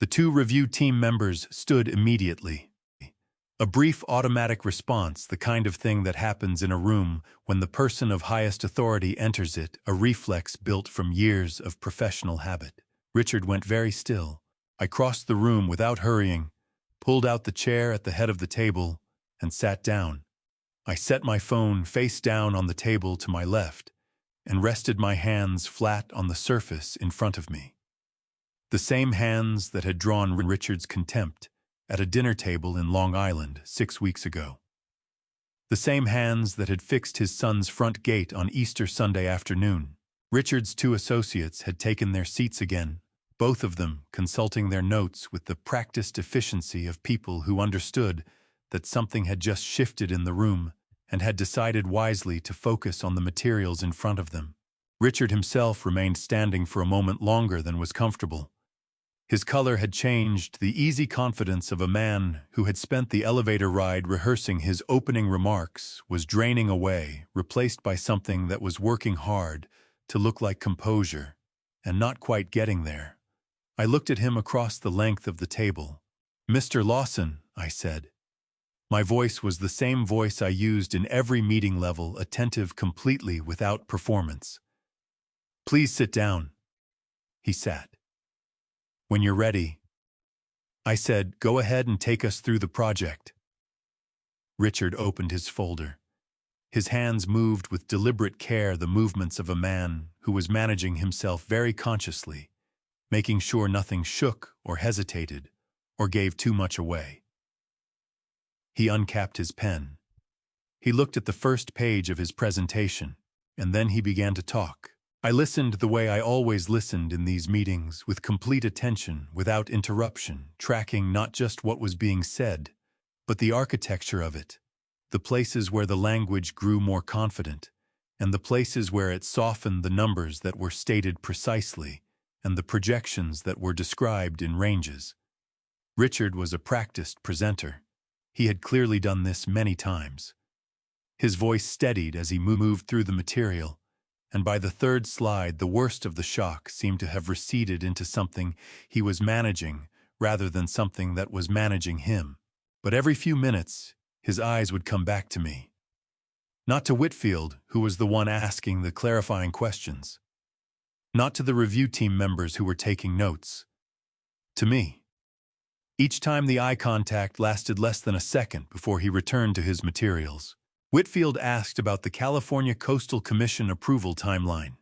The 2 review team members stood immediately. A brief automatic response, the kind of thing that happens in a room when the person of highest authority enters it, a reflex built from years of professional habit. Richard went very still. I crossed the room without hurrying, pulled out the chair at the head of the table, and sat down. I set my phone face down on the table to my left and rested my hands flat on the surface in front of me. The same hands that had drawn Richard's contempt at a dinner table in Long Island 6 weeks ago. The same hands that had fixed his son's front gate on Easter Sunday afternoon. Richard's 2 associates had taken their seats again, both of them consulting their notes with the practiced efficiency of people who understood that something had just shifted in the room and had decided wisely to focus on the materials in front of them. Richard himself remained standing for a moment longer than was comfortable. His color had changed. The easy confidence of a man who had spent the elevator ride rehearsing his opening remarks was draining away, replaced by something that was working hard to look like composure, and not quite getting there. I looked at him across the length of the table. "Mr. Lawson," I said. My voice was the same voice I used in every meeting level, attentive completely without performance. "Please sit down." He sat. "When you're ready," I said, "go ahead and take us through the project." Richard opened his folder. His hands moved with deliberate care, the movements of a man who was managing himself very consciously, making sure nothing shook or hesitated or gave too much away. He uncapped his pen. He looked at the first page of his presentation, and then he began to talk. I listened the way I always listened in these meetings, with complete attention, without interruption, tracking not just what was being said, but the architecture of it, the places where the language grew more confident, and the places where it softened, the numbers that were stated precisely, and the projections that were described in ranges. Richard was a practiced presenter. He had clearly done this many times. His voice steadied as he moved through the material, and by the third slide the worst of the shock seemed to have receded into something he was managing rather than something that was managing him. But every few minutes, his eyes would come back to me. Not to Whitfield, who was the one asking the clarifying questions. Not to the review team members who were taking notes. To me. Each time the eye contact lasted less than a second before he returned to his materials. Whitfield asked about the California Coastal Commission approval timeline.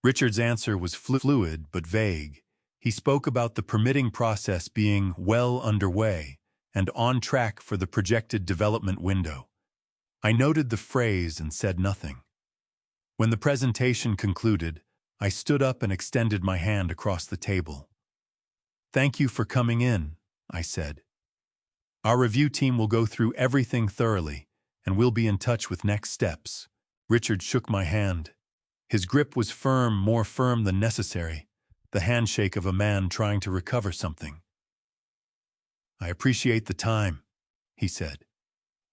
Richard's answer was fluid but vague. He spoke about the permitting process being well underway and on track for the projected development window. I noted the phrase and said nothing. When the presentation concluded, I stood up and extended my hand across the table. "Thank you for coming in," I said. "Our review team will go through everything thoroughly, and we'll be in touch with next steps." Richard shook my hand. His grip was firm, more firm than necessary, the handshake of a man trying to recover something. "I appreciate the time," he said.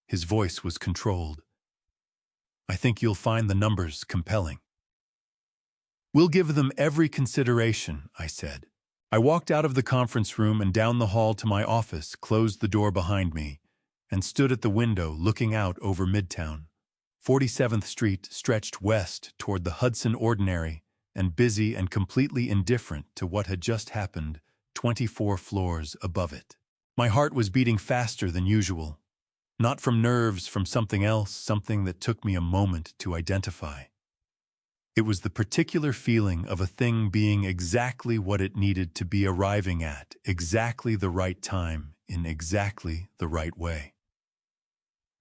His voice was controlled. "I think you'll find the numbers compelling." "We'll give them every consideration," I said. I walked out of the conference room and down the hall to my office, closed the door behind me, and stood at the window looking out over Midtown. 47th Street stretched west toward the Hudson, ordinary and busy and completely indifferent to what had just happened 24 floors above it. My heart was beating faster than usual. Not from nerves, from something else, something that took me a moment to identify. It was the particular feeling of a thing being exactly what it needed to be, arriving at exactly the right time, in exactly the right way.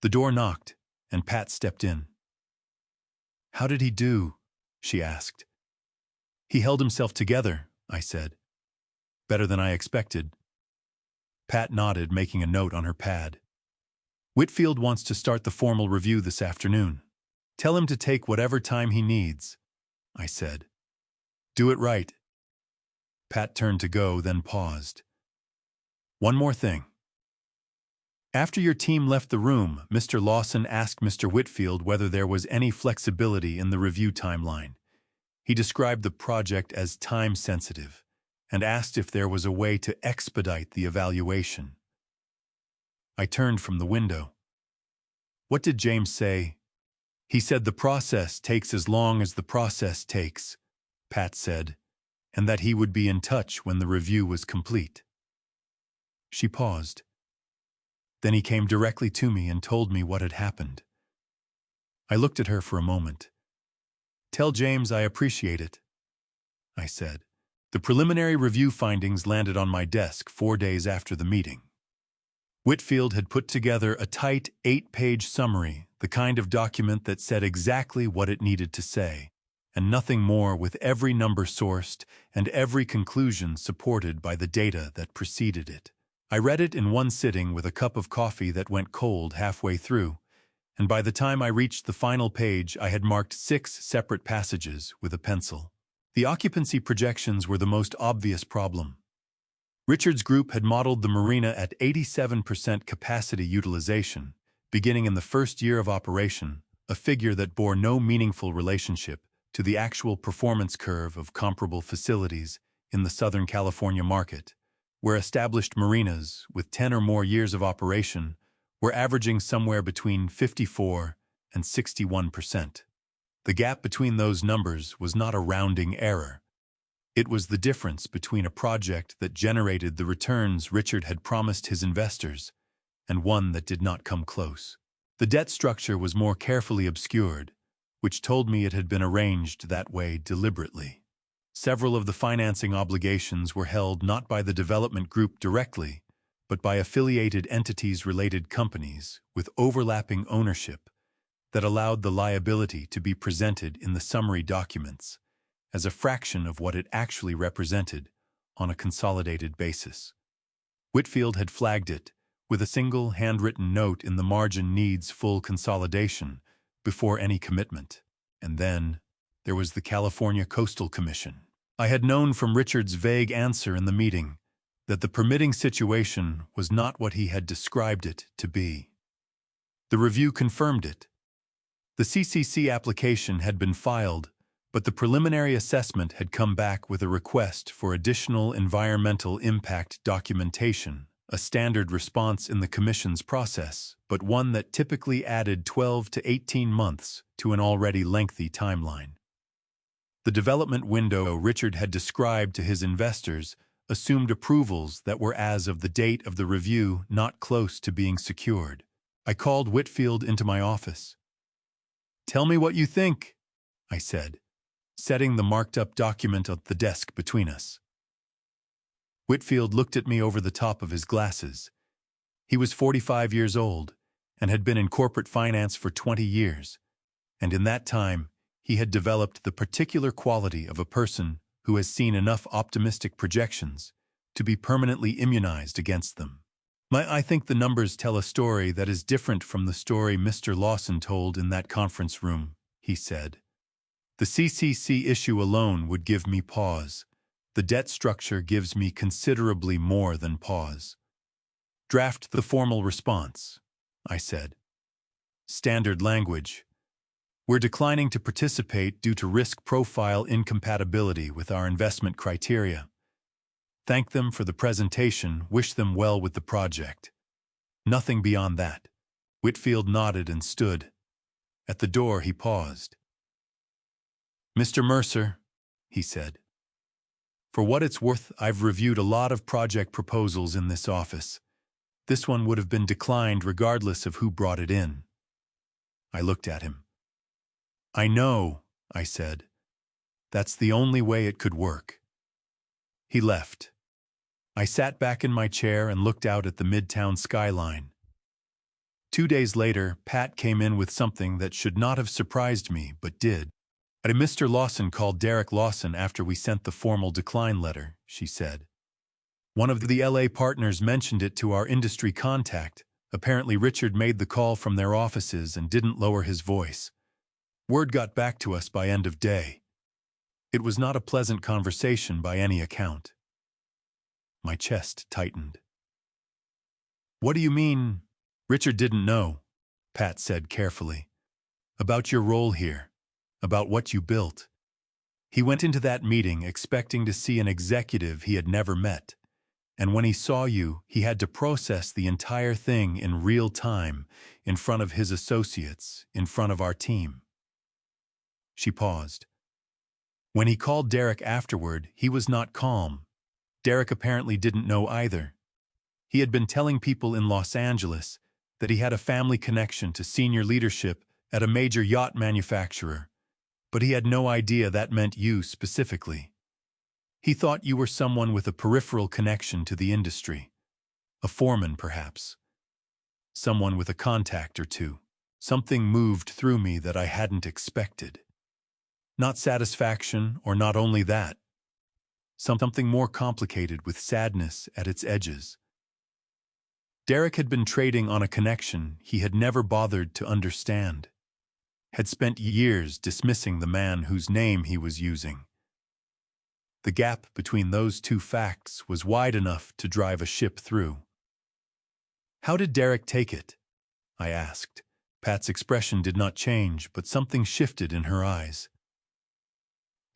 The door knocked, and Pat stepped in. "How did he do?" she asked. "He held himself together," I said. "Better than I expected." Pat nodded, making a note on her pad. "Whitfield wants to start the formal review this afternoon. Tell him to take whatever time he needs," I said. "Do it right." Pat turned to go, then paused. "One more thing. After your team left the room, Mr. Lawson asked Mr. Whitfield whether there was any flexibility in the review timeline. He described the project as time-sensitive and asked if there was a way to expedite the evaluation. I turned from the window. What did James say? He said the process takes as long as the process takes, Pat said, and that he would be in touch when the review was complete. She paused. Then he came directly to me and told me what had happened. I looked at her for a moment. Tell James I appreciate it, I said. The preliminary review findings landed on my desk 4 days after the meeting. Whitfield had put together a tight 8-page summary, the kind of document that said exactly what it needed to say, and nothing more, with every number sourced and every conclusion supported by the data that preceded it. I read it in one sitting with a cup of coffee that went cold halfway through, and by the time I reached the final page, I had marked 6 separate passages with a pencil. The occupancy projections were the most obvious problem. Richard's group had modeled the marina at 87% capacity utilization, beginning in the first year of operation, a figure that bore no meaningful relationship to the actual performance curve of comparable facilities in the Southern California market, where established marinas with 10 or more years of operation were averaging somewhere between 54 and 61%. The gap between those numbers was not a rounding error. It was the difference between a project that generated the returns Richard had promised his investors and one that did not come close. The debt structure was more carefully obscured, which told me it had been arranged that way deliberately. Several of the financing obligations were held not by the development group directly, but by affiliated entities-related companies with overlapping ownership that allowed the liability to be presented in the summary documents as a fraction of what it actually represented on a consolidated basis. Whitfield had flagged it with a single handwritten note in the margin needs full consolidation before any commitment. And then there was the California Coastal Commission. I had known from Richard's vague answer in the meeting that the permitting situation was not what he had described it to be. The review confirmed it. The CCC application had been filed, but the preliminary assessment had come back with a request for additional environmental impact documentation, a standard response in the Commission's process, but one that typically added 12 to 18 months to an already lengthy timeline. The development window Richard had described to his investors assumed approvals that were as of the date of the review not close to being secured. I called Whitfield into my office. "Tell me what you think," I said, setting the marked-up document on the desk between us. Whitfield looked at me over the top of his glasses. He was 45 years old and had been in corporate finance for 20 years, and in that time, he had developed the particular quality of a person who has seen enough optimistic projections to be permanently immunized against them. I think the numbers tell a story that is different from the story Mr. Lawson told in that conference room, he said. The CCC issue alone would give me pause. The debt structure gives me considerably more than pause. Draft the formal response, I said. Standard language. We're declining to participate due to risk profile incompatibility with our investment criteria. Thank them for the presentation, wish them well with the project. Nothing beyond that. Whitfield nodded and stood. At the door he paused. Mr. Mercer, he said. For what it's worth, I've reviewed a lot of project proposals in this office. This one would have been declined regardless of who brought it in. I looked at him. I know, I said. That's the only way it could work. He left. I sat back in my chair and looked out at the midtown skyline. 2 days later, Pat came in with something that should not have surprised me, but did. Mr. Lawson called Derek Lawson after we sent the formal decline letter, she said. One of the LA partners mentioned it to our industry contact. Apparently Richard made the call from their offices and didn't lower his voice. Word got back to us by end of day. It was not a pleasant conversation by any account. My chest tightened. What do you mean? Richard didn't know, Pat said carefully. About your role here. About what you built. He went into that meeting expecting to see an executive he had never met, and when he saw you, he had to process the entire thing in real time, in front of his associates, in front of our team. She paused. When he called Derek afterward, he was not calm. Derek apparently didn't know either. He had been telling people in Los Angeles that he had a family connection to senior leadership at a major yacht manufacturer, but he had no idea that meant you specifically. He thought you were someone with a peripheral connection to the industry. A foreman, perhaps. Someone with a contact or two. Something moved through me that I hadn't expected. Not satisfaction, or not only that. Something more complicated with sadness at its edges. Derek had been trading on a connection he had never bothered to understand. Had spent years dismissing the man whose name he was using. The gap between those two facts was wide enough to drive a ship through. How did Derek take it? I asked. Pat's expression did not change, but something shifted in her eyes.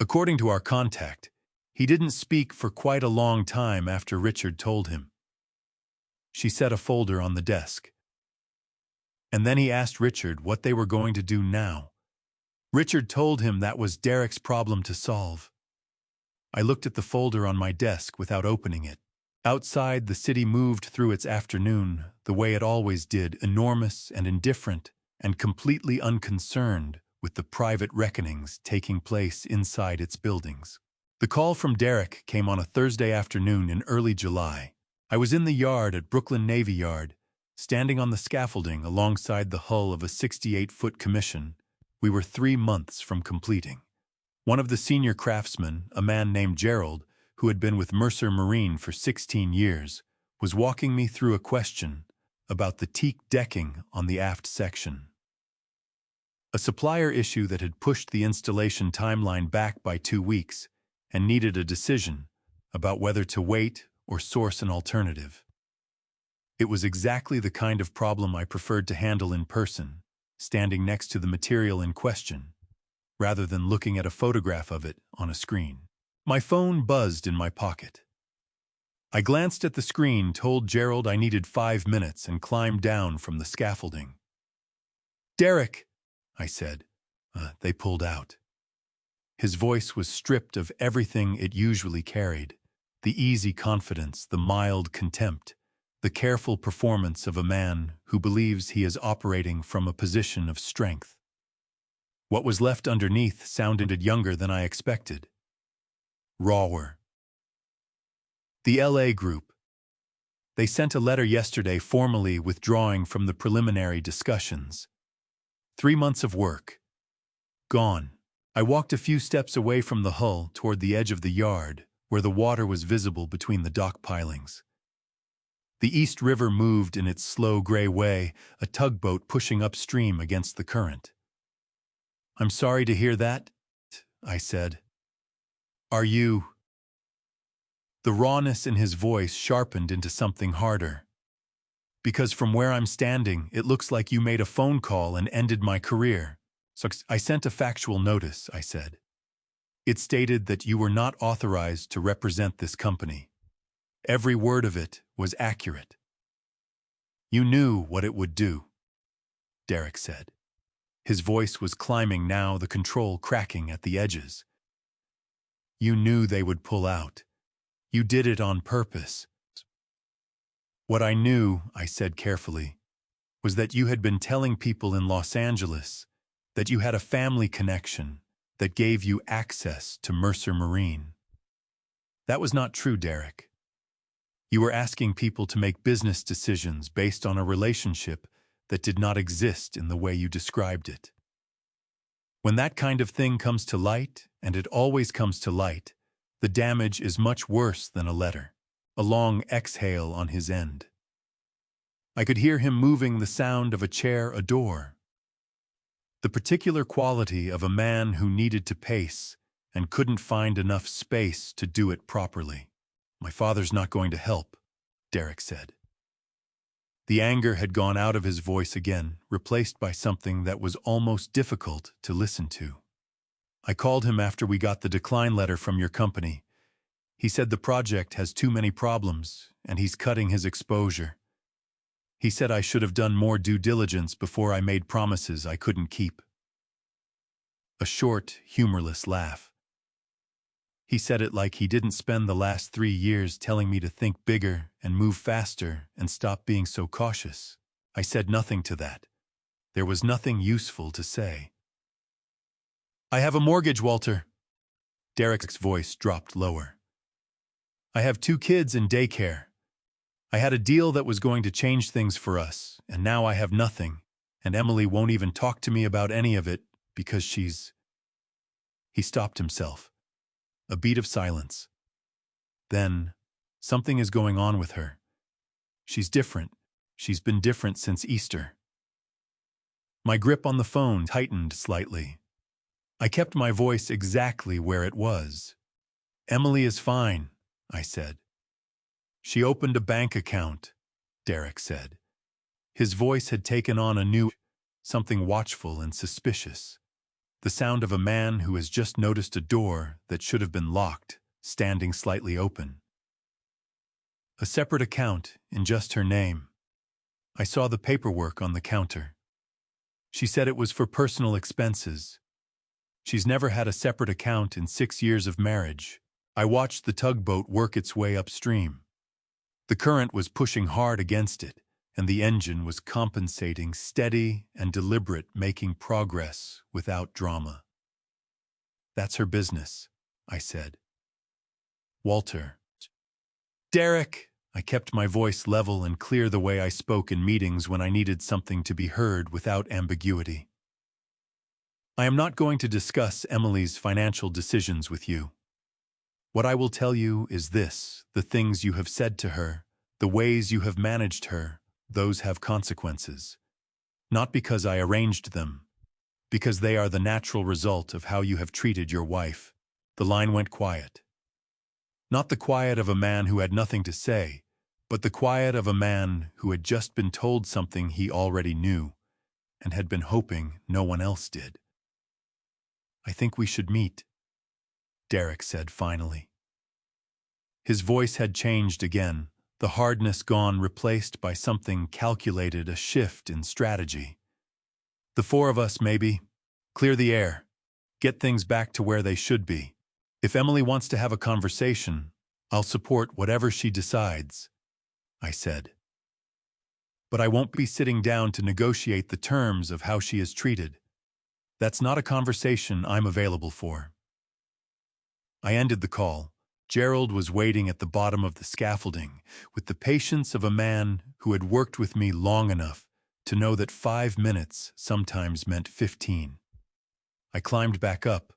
According to our contact, he didn't speak for quite a long time after Richard told him. She set a folder on the desk. And then he asked Richard what they were going to do now. Richard told him that was Derek's problem to solve. I looked at the folder on my desk without opening it. Outside, the city moved through its afternoon the way it always did, enormous and indifferent and completely unconcerned with the private reckonings taking place inside its buildings. The call from Derek came on a Thursday afternoon in early July. I was in the yard at Brooklyn Navy Yard, standing on the scaffolding alongside the hull of a 68-foot commission we were 3 months from completing. One of the senior craftsmen, a man named Gerald, who had been with Mercer Marine for 16 years, was walking me through a question about the teak decking on the aft section. A supplier issue that had pushed the installation timeline back by 2 weeks and needed a decision about whether to wait or source an alternative. It was exactly the kind of problem I preferred to handle in person, standing next to the material in question, rather than looking at a photograph of it on a screen. My phone buzzed in my pocket. I glanced at the screen, told Gerald I needed 5 minutes, and climbed down from the scaffolding. "Derek," I said. They pulled out. His voice was stripped of everything it usually carried. The easy confidence, the mild contempt, the careful performance of a man who believes he is operating from a position of strength. What was left underneath sounded younger than I expected. Rawer. The LA Group. They sent a letter yesterday formally withdrawing from the preliminary discussions. 3 months of work. Gone. I walked a few steps away from the hull toward the edge of the yard, where the water was visible between the dock pilings. The East River moved in its slow gray way, a tugboat pushing upstream against the current. "I'm sorry to hear that," I said. "Are you—" The rawness in his voice sharpened into something harder. "Because from where I'm standing, it looks like you made a phone call and ended my career. So I sent a factual notice," I said. "It stated that you were not authorized to represent this company. Every word of it was accurate." "You knew what it would do," Derek said. His voice was climbing now, the control cracking at the edges. "You knew they would pull out. You did it on purpose." "What I knew," I said carefully, "was that you had been telling people in Los Angeles that you had a family connection that gave you access to Mercer Marine." "That was not true, Derek. You were asking people to make business decisions based on a relationship that did not exist in the way you described it. When that kind of thing comes to light, and it always comes to light, the damage is much worse than a letter." A long exhale on his end. I could hear him moving, the sound of a chair, a door. The particular quality of a man who needed to pace and couldn't find enough space to do it properly. "My father's not going to help," Derek said. The anger had gone out of his voice again, replaced by something that was almost difficult to listen to. "I called him after we got the decline letter from your company. He said the project has too many problems, and he's cutting his exposure. He said I should have done more due diligence before I made promises I couldn't keep. A short, humorless laugh. He said it like he didn't spend the last 3 years telling me to think bigger and move faster and stop being so cautious. I said nothing to that. There was nothing useful to say. I have a mortgage, Walter. Derek's voice dropped lower. I have 2 kids in daycare. I had a deal that was going to change things for us, and now I have nothing, and Emily won't even talk to me about any of it because she's... He stopped himself. A beat of silence. Then, something is going on with her. She's different. She's been different since Easter. My grip on the phone tightened slightly. I kept my voice exactly where it was. Emily is fine, I said. She opened a bank account, Derek said. His voice had taken on a new, something watchful and suspicious. The sound of a man who has just noticed a door that should have been locked, standing slightly open. A separate account in just her name. I saw the paperwork on the counter. She said it was for personal expenses. She's never had a separate account in 6 years of marriage. I watched the tugboat work its way upstream. The current was pushing hard against it, and the engine was compensating, steady and deliberate, making progress without drama. That's her business, I said. Walter. Derek! I kept my voice level and clear the way I spoke in meetings when I needed something to be heard without ambiguity. I am not going to discuss Emily's financial decisions with you. What I will tell you is this: the things you have said to her, the ways you have managed her, those have consequences. Not because I arranged them, because they are the natural result of how you have treated your wife. The line went quiet. Not the quiet of a man who had nothing to say, but the quiet of a man who had just been told something he already knew and had been hoping no one else did. I think we should meet, Derek said finally. His voice had changed again, the hardness gone, replaced by something calculated, a shift in strategy. The 4 of us, maybe. Clear the air. Get things back to where they should be. If Emily wants to have a conversation, I'll support whatever she decides, I said. But I won't be sitting down to negotiate the terms of how she is treated. That's not a conversation I'm available for. I ended the call. Gerald was waiting at the bottom of the scaffolding, with the patience of a man who had worked with me long enough to know that 5 minutes sometimes meant 15. I climbed back up,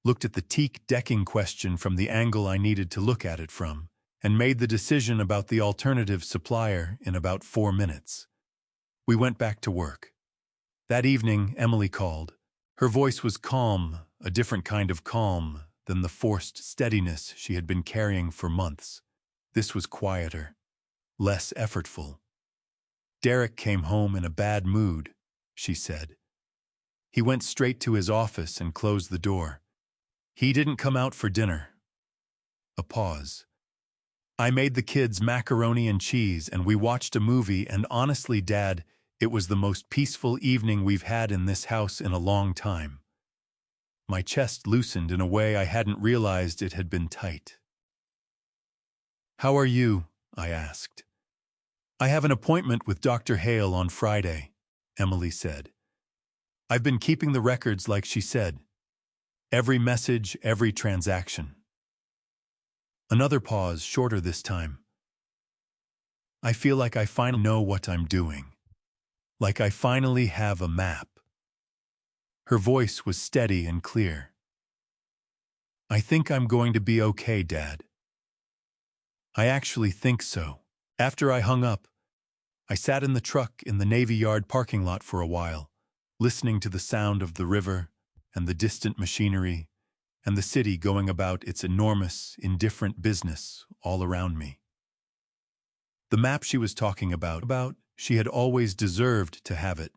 looked at the teak decking question from the angle I needed to look at it from, and made the decision about the alternative supplier in about 4 minutes. We went back to work. That evening, Emily called. Her voice was calm, a different kind of calm than the forced steadiness she had been carrying for months. This was quieter, less effortful. Derek came home in a bad mood, she said. He went straight to his office and closed the door. He didn't come out for dinner. A pause. I made the kids macaroni and cheese and we watched a movie, and honestly, Dad, it was the most peaceful evening we've had in this house in a long time. My chest loosened in a way I hadn't realized it had been tight. How are you? I asked. I have an appointment with Dr. Hale on Friday, Emily said. I've been keeping the records like she said. Every message, every transaction. Another pause, shorter this time. I feel like I finally know what I'm doing. Like I finally have a map. Her voice was steady and clear. I think I'm going to be okay, Dad. I actually think so. After I hung up, I sat in the truck in the Navy Yard parking lot for a while, listening to the sound of the river and the distant machinery and the city going about its enormous, indifferent business all around me. The map she was talking about, she had always deserved to have it.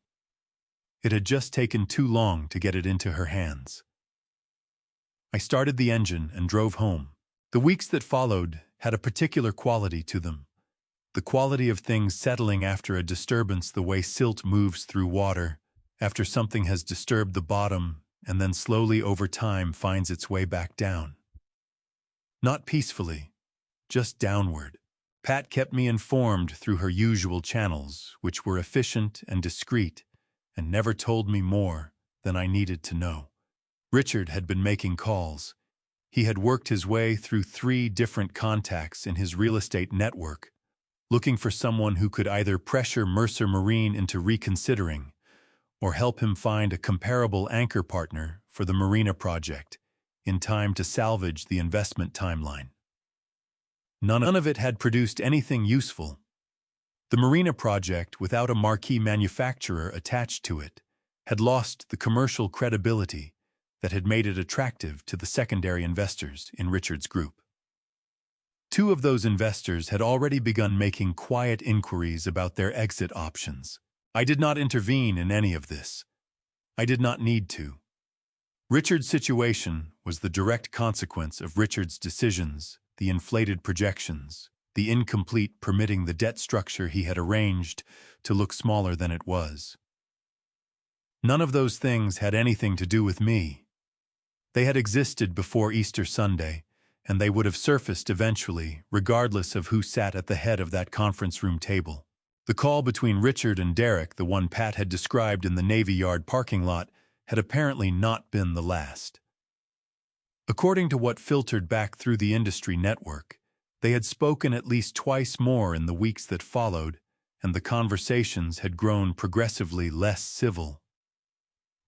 It had just taken too long to get it into her hands. I started the engine and drove home, The weeks that followed had a particular quality to them. The quality of things settling after a disturbance, the way silt moves through water, after something has disturbed the bottom and then slowly over time finds its way back down. Not peacefully, just downward. Pat kept me informed through her usual channels, which were efficient and discreet, and never told me more than I needed to know. Richard had been making calls. He had worked his way through 3 different contacts in his real estate network, looking for someone who could either pressure Mercer Marine into reconsidering or help him find a comparable anchor partner for the Marina project in time to salvage the investment timeline. None of it had produced anything useful. The Marina project, without a marquee manufacturer attached to it, had lost the commercial credibility that had made it attractive to the secondary investors in Richard's group. 2 of those investors had already begun making quiet inquiries about their exit options. I did not intervene in any of this. I did not need to. Richard's situation was the direct consequence of Richard's decisions, the inflated projections, the incomplete permitting the debt structure he had arranged to look smaller than it was. None of those things had anything to do with me. They had existed before Easter Sunday, and they would have surfaced eventually, regardless of who sat at the head of that conference room table. The call between Richard and Derek, the one Pat had described in the Navy Yard parking lot, had apparently not been the last. According to what filtered back through the industry network, they had spoken at least twice more in the weeks that followed, and the conversations had grown progressively less civil.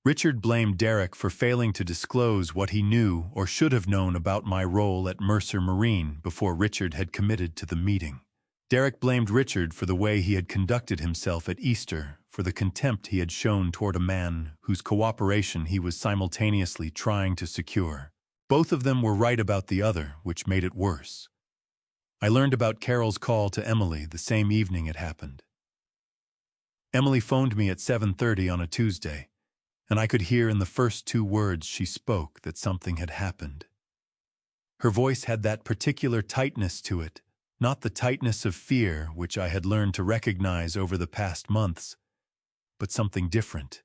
Richard blamed Derek for failing to disclose what he knew or should have known about my role at Mercer Marine before Richard had committed to the meeting. Derek blamed Richard for the way he had conducted himself at Easter, for the contempt he had shown toward a man whose cooperation he was simultaneously trying to secure. Both of them were right about the other, which made it worse. I learned about Carol's call to Emily the same evening it happened. Emily phoned me at 7:30 on a Tuesday, and I could hear in the first 2 words she spoke that something had happened. Her voice had that particular tightness to it, not the tightness of fear which I had learned to recognize over the past months, but something different.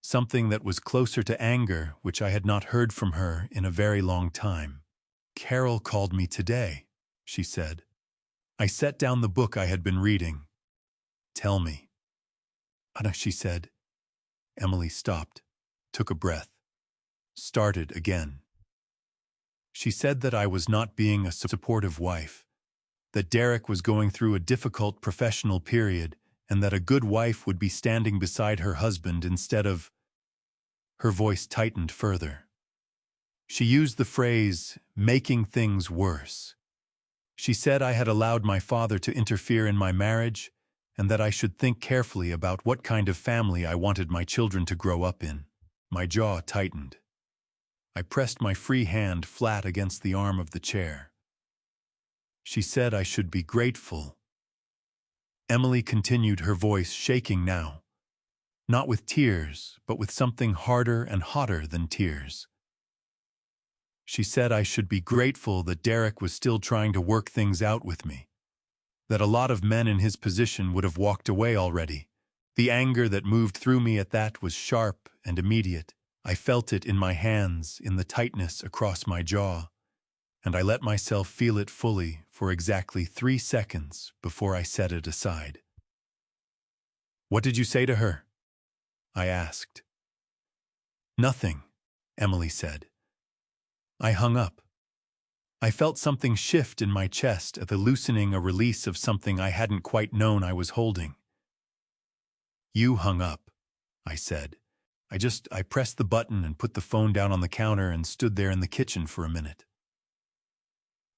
Something that was closer to anger, which I had not heard from her in a very long time. "Carol called me today," she said. I set down the book I had been reading. "Tell me." "Anna," she said. Emily stopped, took a breath, started again. She said that I was not being a supportive wife, that Derek was going through a difficult professional period, and that a good wife would be standing beside her husband instead of... Her voice tightened further. She used the phrase, "making things worse." She said I had allowed my father to interfere in my marriage, and that I should think carefully about what kind of family I wanted my children to grow up in. My jaw tightened. I pressed my free hand flat against the arm of the chair. She said I should be grateful. Emily continued, her voice shaking now. Not with tears, but with something harder and hotter than tears. She said I should be grateful that Derek was still trying to work things out with me. That a lot of men in his position would have walked away already. The anger that moved through me at that was sharp and immediate. I felt it in my hands, in the tightness across my jaw, and I let myself feel it fully for exactly 3 seconds before I set it aside. "What did you say to her?" I asked. "Nothing," Emily said. I hung up. I felt something shift in my chest at the loosening, a release of something I hadn't quite known I was holding. "You hung up," I said. I pressed the button and put the phone down on the counter and stood there in the kitchen for a minute.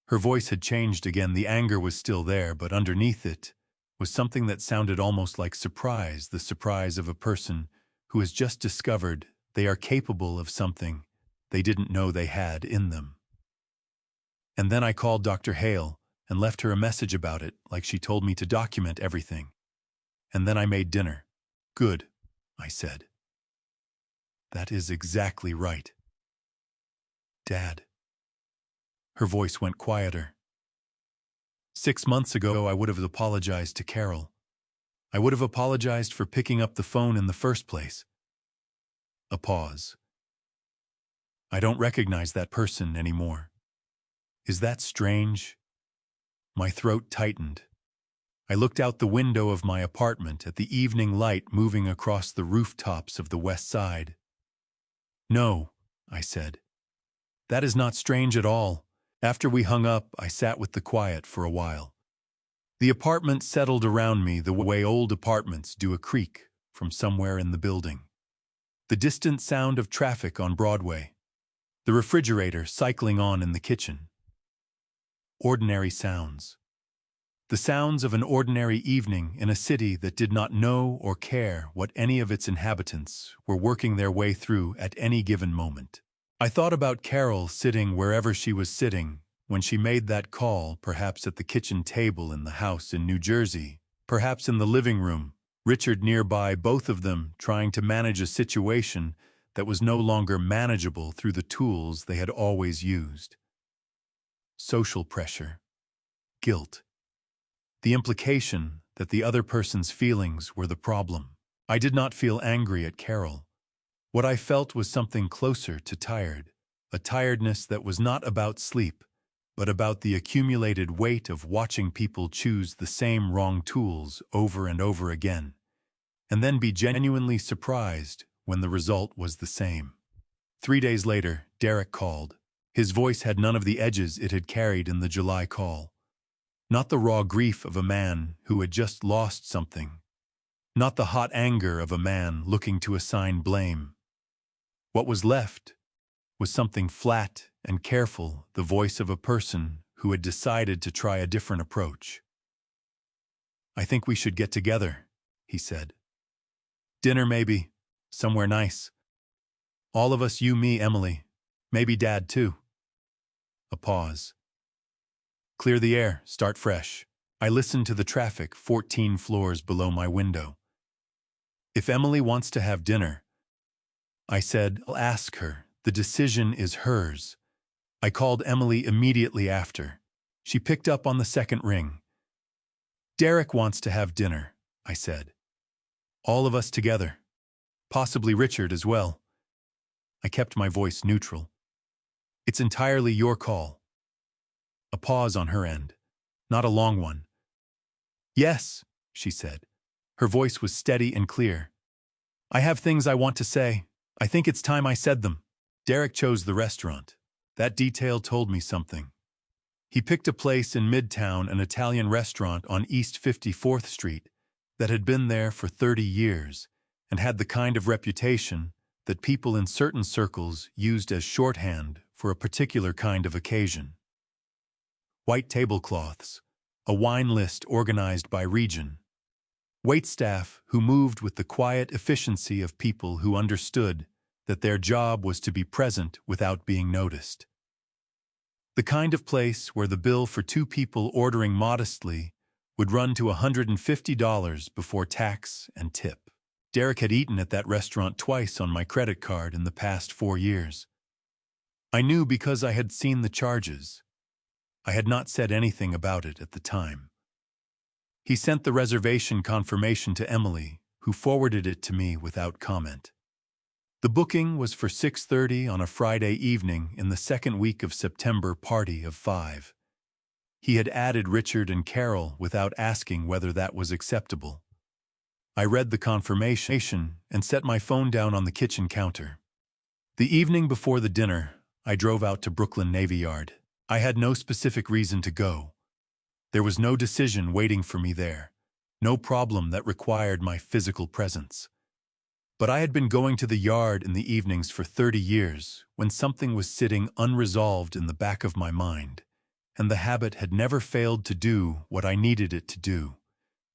Her voice had changed again. The anger was still there, but underneath it was something that sounded almost like surprise, the surprise of a person who has just discovered they are capable of something they didn't know they had in them. And then I called Dr. Hale and left her a message about it, like she told me to document everything. And then I made dinner. "Good," I said. "That is exactly right." "Dad." Her voice went quieter. 6 months ago, I would have apologized to Carol. I would have apologized for picking up the phone in the first place. A pause. I don't recognize that person anymore. Is that strange? My throat tightened. I looked out the window of my apartment at the evening light moving across the rooftops of the west side. No, I said. That is not strange at all. After we hung up, I sat with the quiet for a while. The apartment settled around me the way old apartments do a creak from somewhere in the building. The distant sound of traffic on Broadway. The refrigerator cycling on in the kitchen. Ordinary sounds. The sounds of an ordinary evening in a city that did not know or care what any of its inhabitants were working their way through at any given moment. I thought about Carol sitting wherever she was sitting when she made that call, perhaps at the kitchen table in the house in New Jersey, perhaps in the living room, Richard nearby, both of them trying to manage a situation that was no longer manageable through the tools they had always used. Social pressure. Guilt. The implication that the other person's feelings were the problem. I did not feel angry at Carol. What I felt was something closer to tired, a tiredness that was not about sleep, but about the accumulated weight of watching people choose the same wrong tools over and over again, and then be genuinely surprised when the result was the same. 3 days later, Derek called. His voice had none of the edges it had carried in the July call. Not the raw grief of a man who had just lost something. Not the hot anger of a man looking to assign blame. What was left was something flat and careful, the voice of a person who had decided to try a different approach. I think we should get together, he said. Dinner maybe, somewhere nice. All of us, you, me, Emily, maybe Dad too. A pause. Clear the air, start fresh. I listened to the traffic 14 floors below my window. If Emily wants to have dinner, I said, I'll ask her. The decision is hers. I called Emily immediately after. She picked up on the second ring. Derek wants to have dinner, I said. All of us together. Possibly Richard as well. I kept my voice neutral. It's entirely your call. A pause on her end. Not a long one. Yes, she said. Her voice was steady and clear. I have things I want to say. I think it's time I said them. Derek chose the restaurant. That detail told me something. He picked a place in Midtown, an Italian restaurant on East 54th Street that had been there for 30 years and had the kind of reputation that people in certain circles used as shorthand for a particular kind of occasion. White tablecloths, a wine list organized by region. Waitstaff who moved with the quiet efficiency of people who understood that their job was to be present without being noticed. The kind of place where the bill for 2 people ordering modestly would run to $150 before tax and tip. Derek had eaten at that restaurant twice on my credit card in the past 4 years. I knew because I had seen the charges. I had not said anything about it at the time. He sent the reservation confirmation to Emily, who forwarded it to me without comment. The booking was for 6:30 on a Friday evening in the second week of September, party of 5. He had added Richard and Carol without asking whether that was acceptable. I read the confirmation and set my phone down on the kitchen counter. The evening before the dinner, I drove out to Brooklyn Navy Yard. I had no specific reason to go. There was no decision waiting for me there, no problem that required my physical presence. But I had been going to the yard in the evenings for 30 years when something was sitting unresolved in the back of my mind, and the habit had never failed to do what I needed it to do,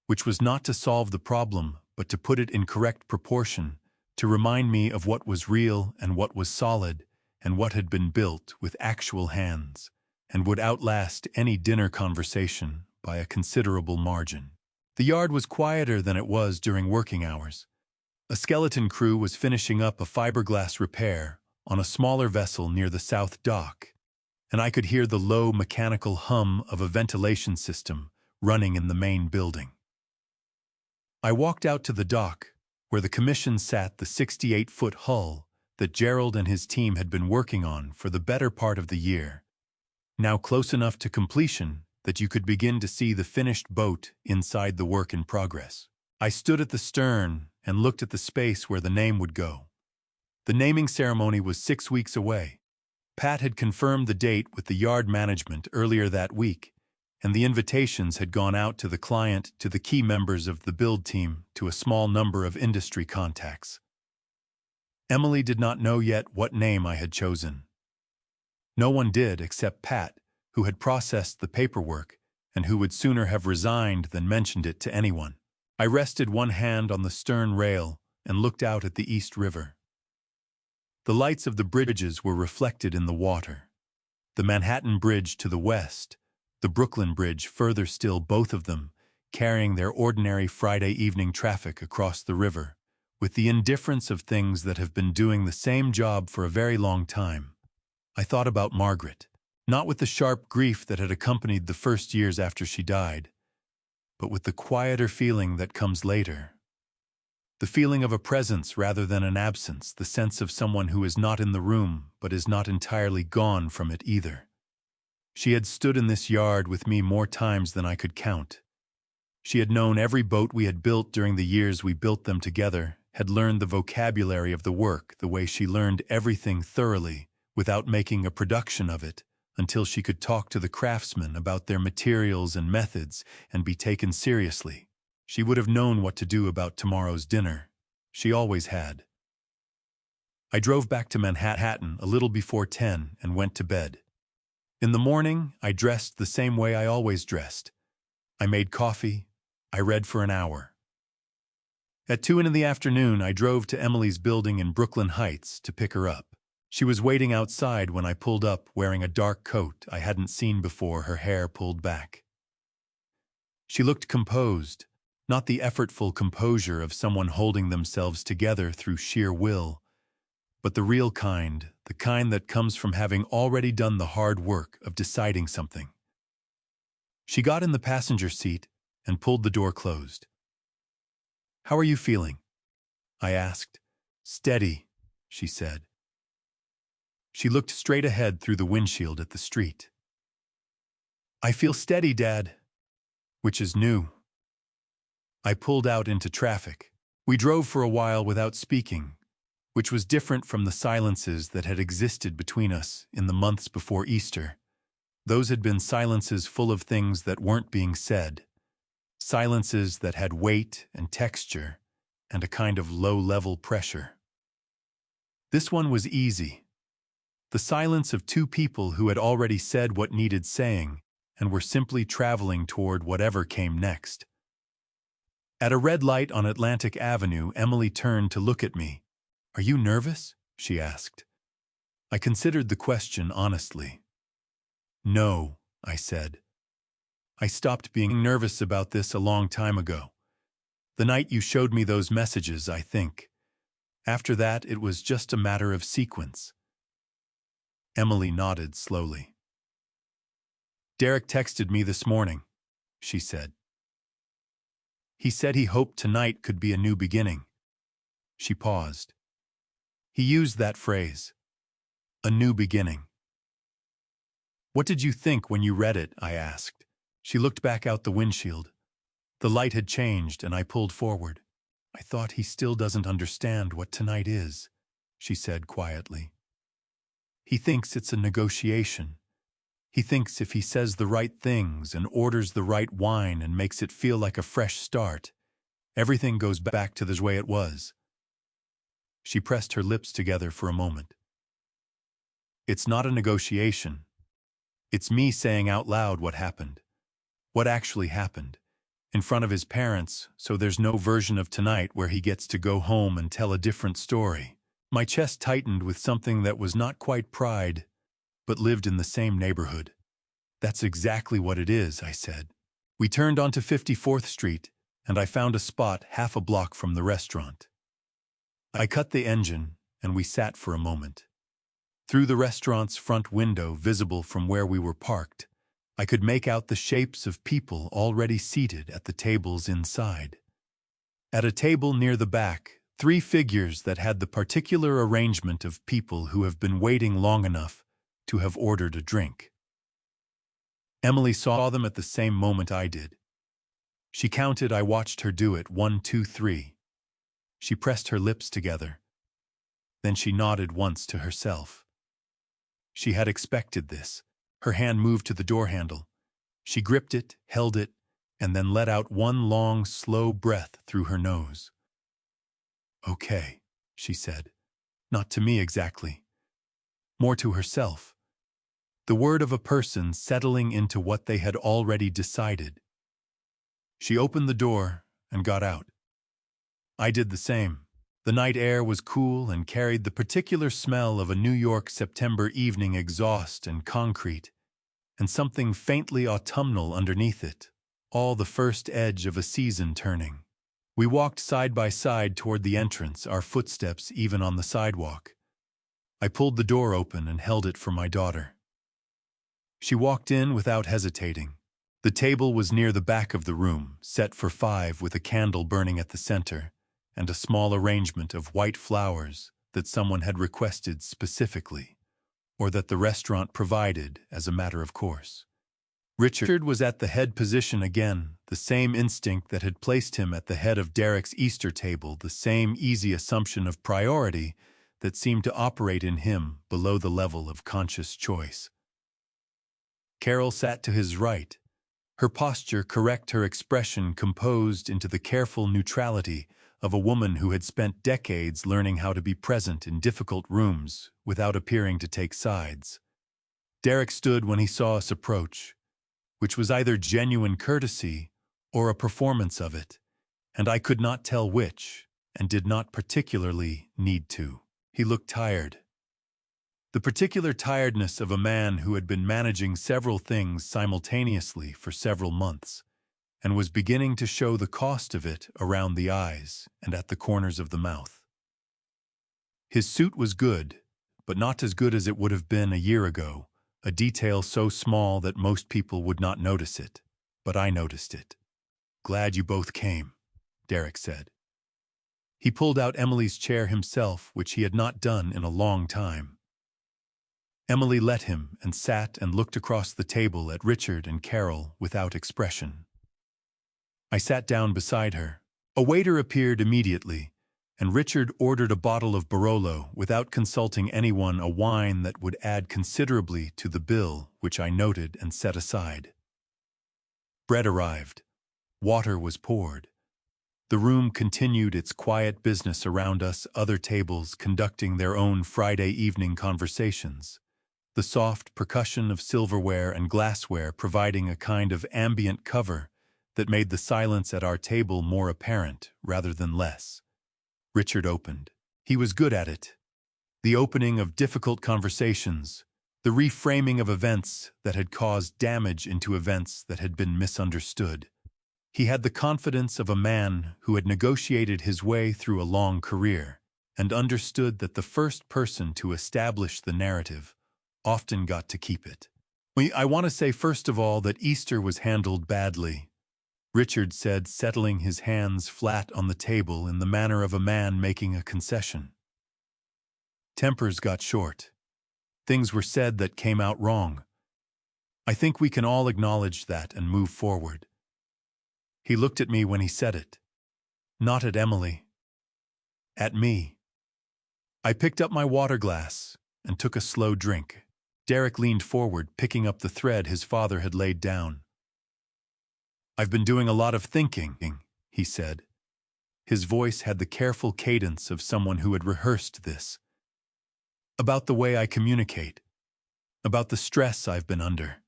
which was not to solve the problem but to put it in correct proportion, to remind me of what was real and what was solid and what had been built with actual hands, and would outlast any dinner conversation by a considerable margin. The yard was quieter than it was during working hours. A skeleton crew was finishing up a fiberglass repair on a smaller vessel near the South Dock, and I could hear the low mechanical hum of a ventilation system running in the main building. I walked out to the dock, where the commission sat the 68-foot hull that Gerald and his team had been working on for the better part of the year, now close enough to completion that you could begin to see the finished boat inside the work in progress. I stood at the stern and looked at the space where the name would go. The naming ceremony was 6 weeks away. Pat had confirmed the date with the yard management earlier that week, and the invitations had gone out to the client, to the key members of the build team, to a small number of industry contacts. Emily did not know yet what name I had chosen. No one did except Pat, who had processed the paperwork and who would sooner have resigned than mentioned it to anyone. I rested one hand on the stern rail and looked out at the East River. The lights of the bridges were reflected in the water. The Manhattan Bridge to the west, the Brooklyn Bridge further still, both of them carrying their ordinary Friday evening traffic across the river, with the indifference of things that have been doing the same job for a very long time. I thought about Margaret, not with the sharp grief that had accompanied the first years after she died, but with the quieter feeling that comes later. The feeling of a presence rather than an absence, the sense of someone who is not in the room but is not entirely gone from it either. She had stood in this yard with me more times than I could count. She had known every boat we had built during the years we built them together, had learned the vocabulary of the work the way she learned everything thoroughly, without making a production of it, until she could talk to the craftsmen about their materials and methods and be taken seriously. She would have known what to do about tomorrow's dinner. She always had. I drove back to Manhattan a little before 10 and went to bed. In the morning, I dressed the same way I always dressed. I made coffee. I read for an hour. At 2 in the afternoon, I drove to Emily's building in Brooklyn Heights to pick her up. She was waiting outside when I pulled up, wearing a dark coat I hadn't seen before, her hair pulled back. She looked composed, not the effortful composure of someone holding themselves together through sheer will, but the real kind, the kind that comes from having already done the hard work of deciding something. She got in the passenger seat and pulled the door closed. "How are you feeling?" I asked. "Steady," she said. She looked straight ahead through the windshield at the street. "I feel steady, Dad," which is new. I pulled out into traffic. We drove for a while without speaking, which was different from the silences that had existed between us in the months before Easter. Those had been silences full of things that weren't being said, silences that had weight and texture and a kind of low-level pressure. This one was easy. The silence of two people who had already said what needed saying and were simply traveling toward whatever came next. At a red light on Atlantic Avenue, Emily turned to look at me. "Are you nervous?" she asked. I considered the question honestly. "No," I said. "I stopped being nervous about this a long time ago. The night you showed me those messages, I think. After that, it was just a matter of sequence." Emily nodded slowly. "Derek texted me this morning," she said. "He said he hoped tonight could be a new beginning." She paused. "He used that phrase, a new beginning." "What did you think when you read it?" I asked. She looked back out the windshield. The light had changed, and I pulled forward. "I thought he still doesn't understand what tonight is," she said quietly. "He thinks it's a negotiation. He thinks if he says the right things and orders the right wine and makes it feel like a fresh start, everything goes back to the way it was." She pressed her lips together for a moment. "It's not a negotiation. It's me saying out loud what happened. What actually happened. In front of his parents, so there's no version of tonight where he gets to go home and tell a different story." My chest tightened with something that was not quite pride, but lived in the same neighborhood. "That's exactly what it is," I said. We turned onto 54th Street, and I found a spot half a block from the restaurant. I cut the engine, and we sat for a moment. Through the restaurant's front window visible from where we were parked, I could make out the shapes of people already seated at the tables inside. At a table near the back, 3 figures that had the particular arrangement of people who have been waiting long enough to have ordered a drink. Emily saw them at the same moment I did. She counted. I watched her do it. 1, 2, 3. She pressed her lips together. Then she nodded once to herself. She had expected this. Her hand moved to the door handle. She gripped it, held it, and then let out one long, slow breath through her nose. "Okay," she said. Not to me exactly. More to herself. The word of a person settling into what they had already decided. She opened the door and got out. I did the same. The night air was cool and carried the particular smell of a New York September evening, exhaust and concrete, and something faintly autumnal underneath it, all the first edge of a season turning. We walked side by side toward the entrance, our footsteps even on the sidewalk. I pulled the door open and held it for my daughter. She walked in without hesitating. The table was near the back of the room, set for 5 with a candle burning at the center, and a small arrangement of white flowers that someone had requested specifically, or that the restaurant provided as a matter of course. Richard was at the head position again, the same instinct that had placed him at the head of Derek's Easter table, the same easy assumption of priority that seemed to operate in him below the level of conscious choice. Carol sat to his right, her posture correct, her expression composed into the careful neutrality of a woman who had spent decades learning how to be present in difficult rooms without appearing to take sides. Derek stood when he saw us approach, which was either genuine courtesy or a performance of it, and I could not tell which, and did not particularly need to. He looked tired. The particular tiredness of a man who had been managing several things simultaneously for several months, and was beginning to show the cost of it around the eyes and at the corners of the mouth. His suit was good, but not as good as it would have been a year ago, a detail so small that most people would not notice it, but I noticed it. "Glad you both came," Derek said. He pulled out Emily's chair himself, which he had not done in a long time. Emily let him and sat and looked across the table at Richard and Carol without expression. I sat down beside her. A waiter appeared immediately, and Richard ordered a bottle of Barolo without consulting anyone, a wine that would add considerably to the bill, which I noted and set aside. Bread arrived. Water was poured. The room continued its quiet business around us, other tables conducting their own Friday evening conversations, the soft percussion of silverware and glassware providing a kind of ambient cover that made the silence at our table more apparent rather than less. Richard opened. He was good at it. The opening of difficult conversations, the reframing of events that had caused damage into events that had been misunderstood. He had the confidence of a man who had negotiated his way through a long career and understood that the first person to establish the narrative often got to keep it. I want to say first of all that Easter was handled badly, Richard said, settling his hands flat on the table in the manner of a man making a concession. Tempers got short. Things were said that came out wrong. I think we can all acknowledge that and move forward. He looked at me when he said it. Not at Emily. At me. I picked up my water glass and took a slow drink. Derek leaned forward, picking up the thread his father had laid down. "I've been doing a lot of thinking," he said. His voice had the careful cadence of someone who had rehearsed this. "About the way I communicate. About the stress I've been under.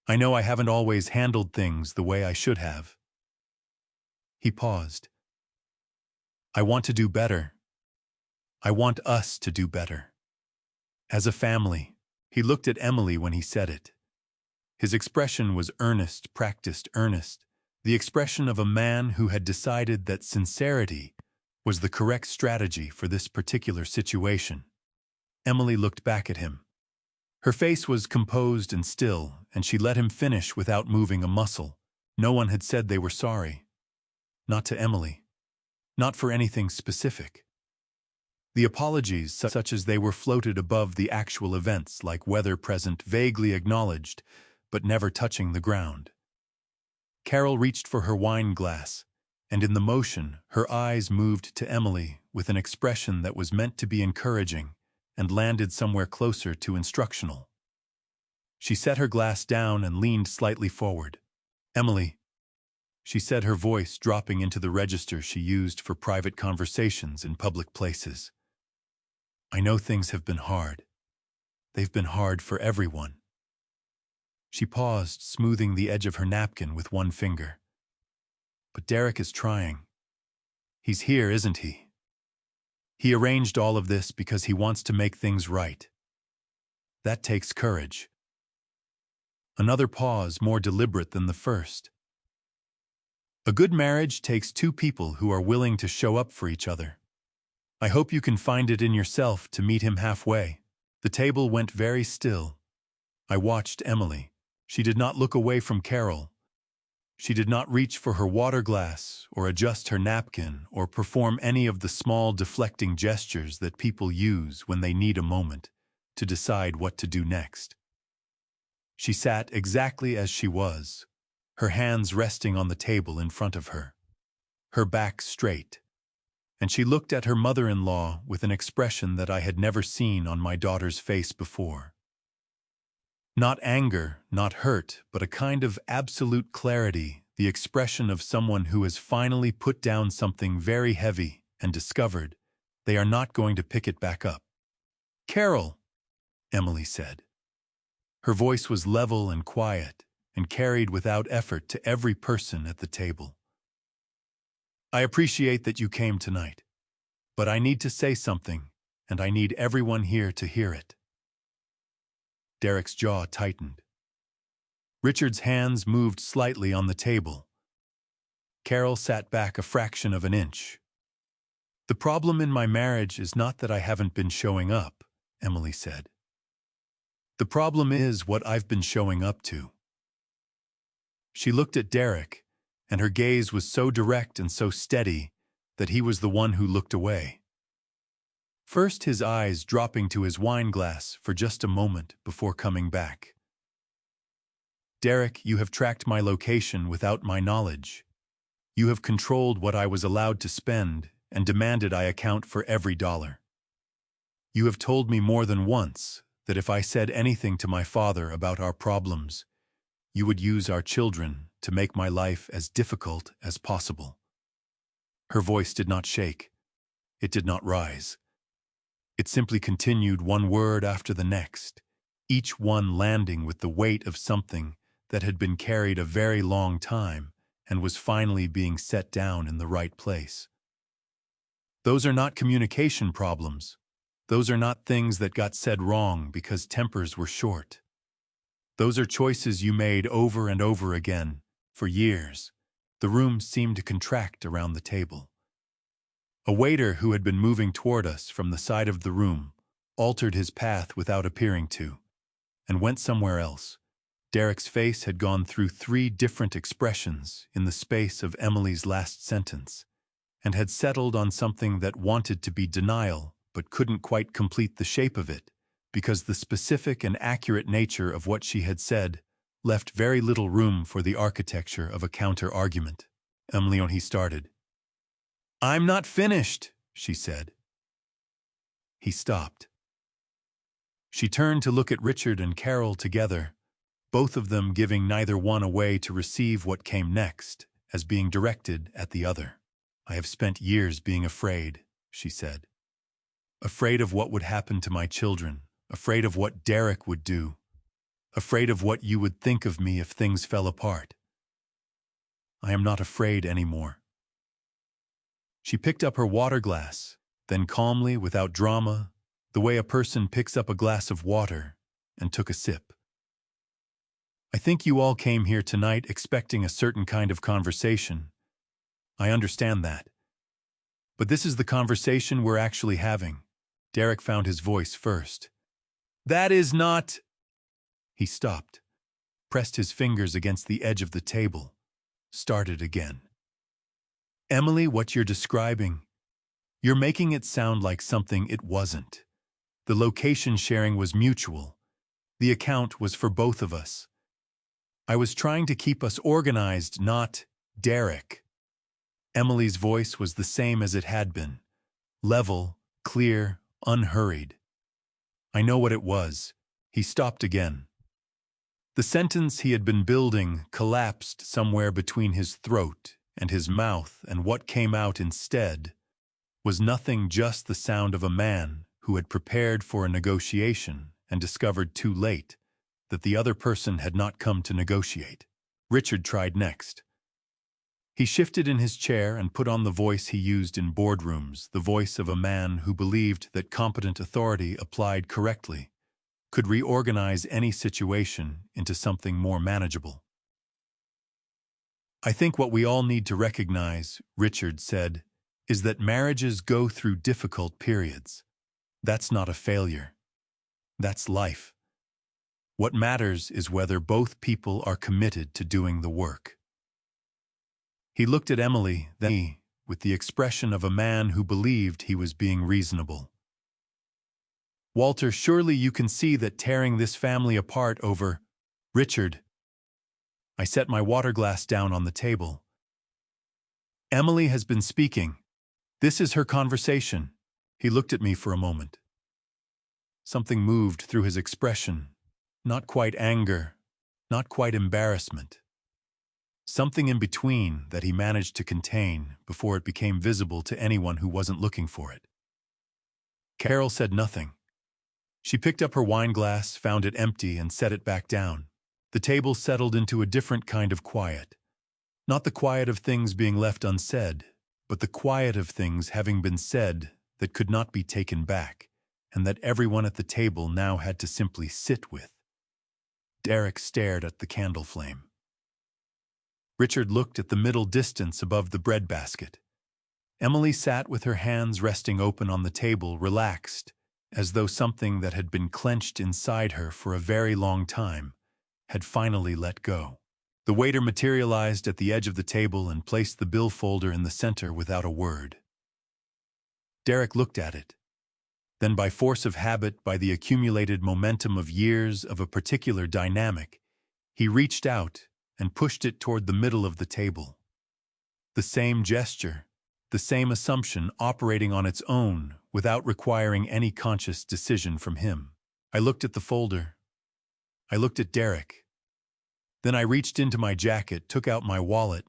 I know I haven't always handled things the way I should have." He paused. "I want to do better. I want us to do better. As a family." He looked at Emily when he said it. His expression was earnest, practiced earnest, the expression of a man who had decided that sincerity was the correct strategy for this particular situation. Emily looked back at him. Her face was composed and still, and she let him finish without moving a muscle. No one had said they were sorry. Not to Emily. Not for anything specific. The apologies, such as they were floated above the actual events, like weather present, vaguely acknowledged, but never touching the ground. Carol reached for her wine glass, and in the motion, her eyes moved to Emily with an expression that was meant to be encouraging and landed somewhere closer to instructional. She set her glass down and leaned slightly forward. "Emily," she said, her voice dropping into the register she used for private conversations in public places. "I know things have been hard. They've been hard for everyone." She paused, smoothing the edge of her napkin with one finger. "But Derek is trying. He's here, isn't he? He arranged all of this because he wants to make things right. That takes courage." Another pause, more deliberate than the first. "A good marriage takes two people who are willing to show up for each other. I hope you can find it in yourself to meet him halfway." The table went very still. I watched Emily. She did not look away from Carol. She did not reach for her water glass or adjust her napkin or perform any of the small deflecting gestures that people use when they need a moment to decide what to do next. She sat exactly as she was, her hands resting on the table in front of her, her back straight, and she looked at her mother-in-law with an expression that I had never seen on my daughter's face before. Not anger, not hurt, but a kind of absolute clarity, the expression of someone who has finally put down something very heavy and discovered they are not going to pick it back up. "Carol," Emily said. Her voice was level and quiet and carried without effort to every person at the table. "I appreciate that you came tonight, but I need to say something, and I need everyone here to hear it." Derek's jaw tightened. Richard's hands moved slightly on the table. Carol sat back a fraction of an inch. "The problem in my marriage is not that I haven't been showing up," Emily said. "The problem is what I've been showing up to." She looked at Derek, and her gaze was so direct and so steady that he was the one who looked away. First his eyes dropping to his wine glass for just a moment before coming back. "Derek, you have tracked my location without my knowledge. You have controlled what I was allowed to spend and demanded I account for every dollar. You have told me more than once that if I said anything to my father about our problems, you would use our children to make my life as difficult as possible." Her voice did not shake. It did not rise. It simply continued, one word after the next, each one landing with the weight of something that had been carried a very long time and was finally being set down in the right place. "Those are not communication problems. Those are not things that got said wrong because tempers were short. Those are choices you made over and over again, for years." The room seemed to contract around the table. A waiter who had been moving toward us from the side of the room altered his path without appearing to, and went somewhere else. Derek's face had gone through 3 different expressions in the space of Emily's last sentence, and had settled on something that wanted to be denial but couldn't quite complete the shape of it, because the specific and accurate nature of what she had said left very little room for the architecture of a counter-argument. He started. "I'm not finished," she said. He stopped. She turned to look at Richard and Carol together, both of them giving neither one away to receive what came next, as being directed at the other. "I have spent years being afraid," she said. "Afraid of what would happen to my children, afraid of what Derek would do, afraid of what you would think of me if things fell apart. I am not afraid anymore." She picked up her water glass, then calmly, without drama, the way a person picks up a glass of water, and took a sip. "I think you all came here tonight expecting a certain kind of conversation. I understand that. But this is the conversation we're actually having. Derek found his voice first. That is not... He stopped, pressed his fingers against the edge of the table, started again. Emily, what you're describing, you're making it sound like something it wasn't. The location sharing was mutual. The account was for both of us. I was trying to keep us organized, not Derek. Emily's voice was the same as it had been. Level, clear, unhurried. I know what it was. He stopped again. The sentence he had been building collapsed somewhere between his throat and his mouth, and what came out instead was nothing, just the sound of a man who had prepared for a negotiation and discovered too late that the other person had not come to negotiate. Richard tried next. He shifted in his chair and put on the voice he used in boardrooms, the voice of a man who believed that competent authority applied correctly could reorganize any situation into something more manageable. I think what we all need to recognize, Richard said, is that marriages go through difficult periods. That's not a failure. That's life. What matters is whether both people are committed to doing the work. He looked at Emily, then me, with the expression of a man who believed he was being reasonable. Walter, surely you can see that tearing this family apart over... Richard. I set my water glass down on the table. Emily has been speaking. This is her conversation. He looked at me for a moment. Something moved through his expression. Not quite anger, not quite embarrassment. Something in between that he managed to contain before it became visible to anyone who wasn't looking for it. Carol said nothing. She picked up her wine glass, found it empty, and set it back down. The table settled into a different kind of quiet. Not the quiet of things being left unsaid, but the quiet of things having been said that could not be taken back, and that everyone at the table now had to simply sit with. Derek stared at the candle flame. Richard looked at the middle distance above the breadbasket. Emily sat with her hands resting open on the table, relaxed, as though something that had been clenched inside her for a very long time had finally let go. The waiter materialized at the edge of the table and placed the bill folder in the center without a word. Derek looked at it. Then, by force of habit, by the accumulated momentum of years of a particular dynamic, he reached out and pushed it toward the middle of the table. The same gesture, the same assumption operating on its own without requiring any conscious decision from him. I looked at the folder. I looked at Derek. Then I reached into my jacket, took out my wallet,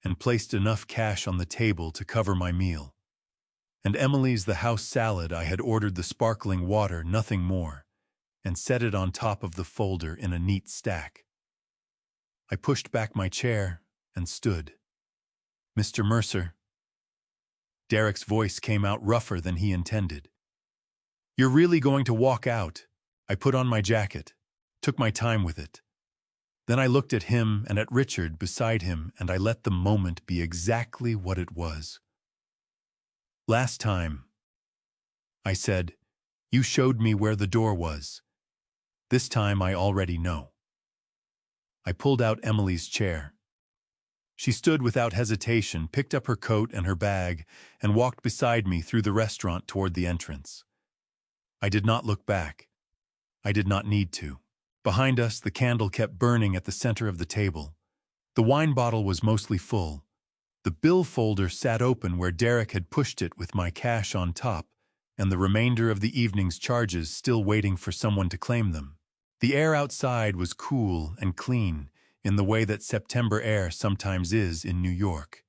and placed enough cash on the table to cover my meal. And Emily's the house salad, I had ordered the sparkling water, nothing more, and set it on top of the folder in a neat stack. I pushed back my chair and stood. Mr. Mercer. Derek's voice came out rougher than he intended. You're really going to walk out? I put on my jacket, took my time with it. Then I looked at him and at Richard beside him, and I let the moment be exactly what it was. Last time, I said, you showed me where the door was. This time I already know. I pulled out Emily's chair. She stood without hesitation, picked up her coat and her bag, and walked beside me through the restaurant toward the entrance. I did not look back. I did not need to. Behind us, the candle kept burning at the center of the table. The wine bottle was mostly full. The bill folder sat open where Derek had pushed it with my cash on top, and the remainder of the evening's charges still waiting for someone to claim them. The air outside was cool and clean, in the way that September air sometimes is in New York.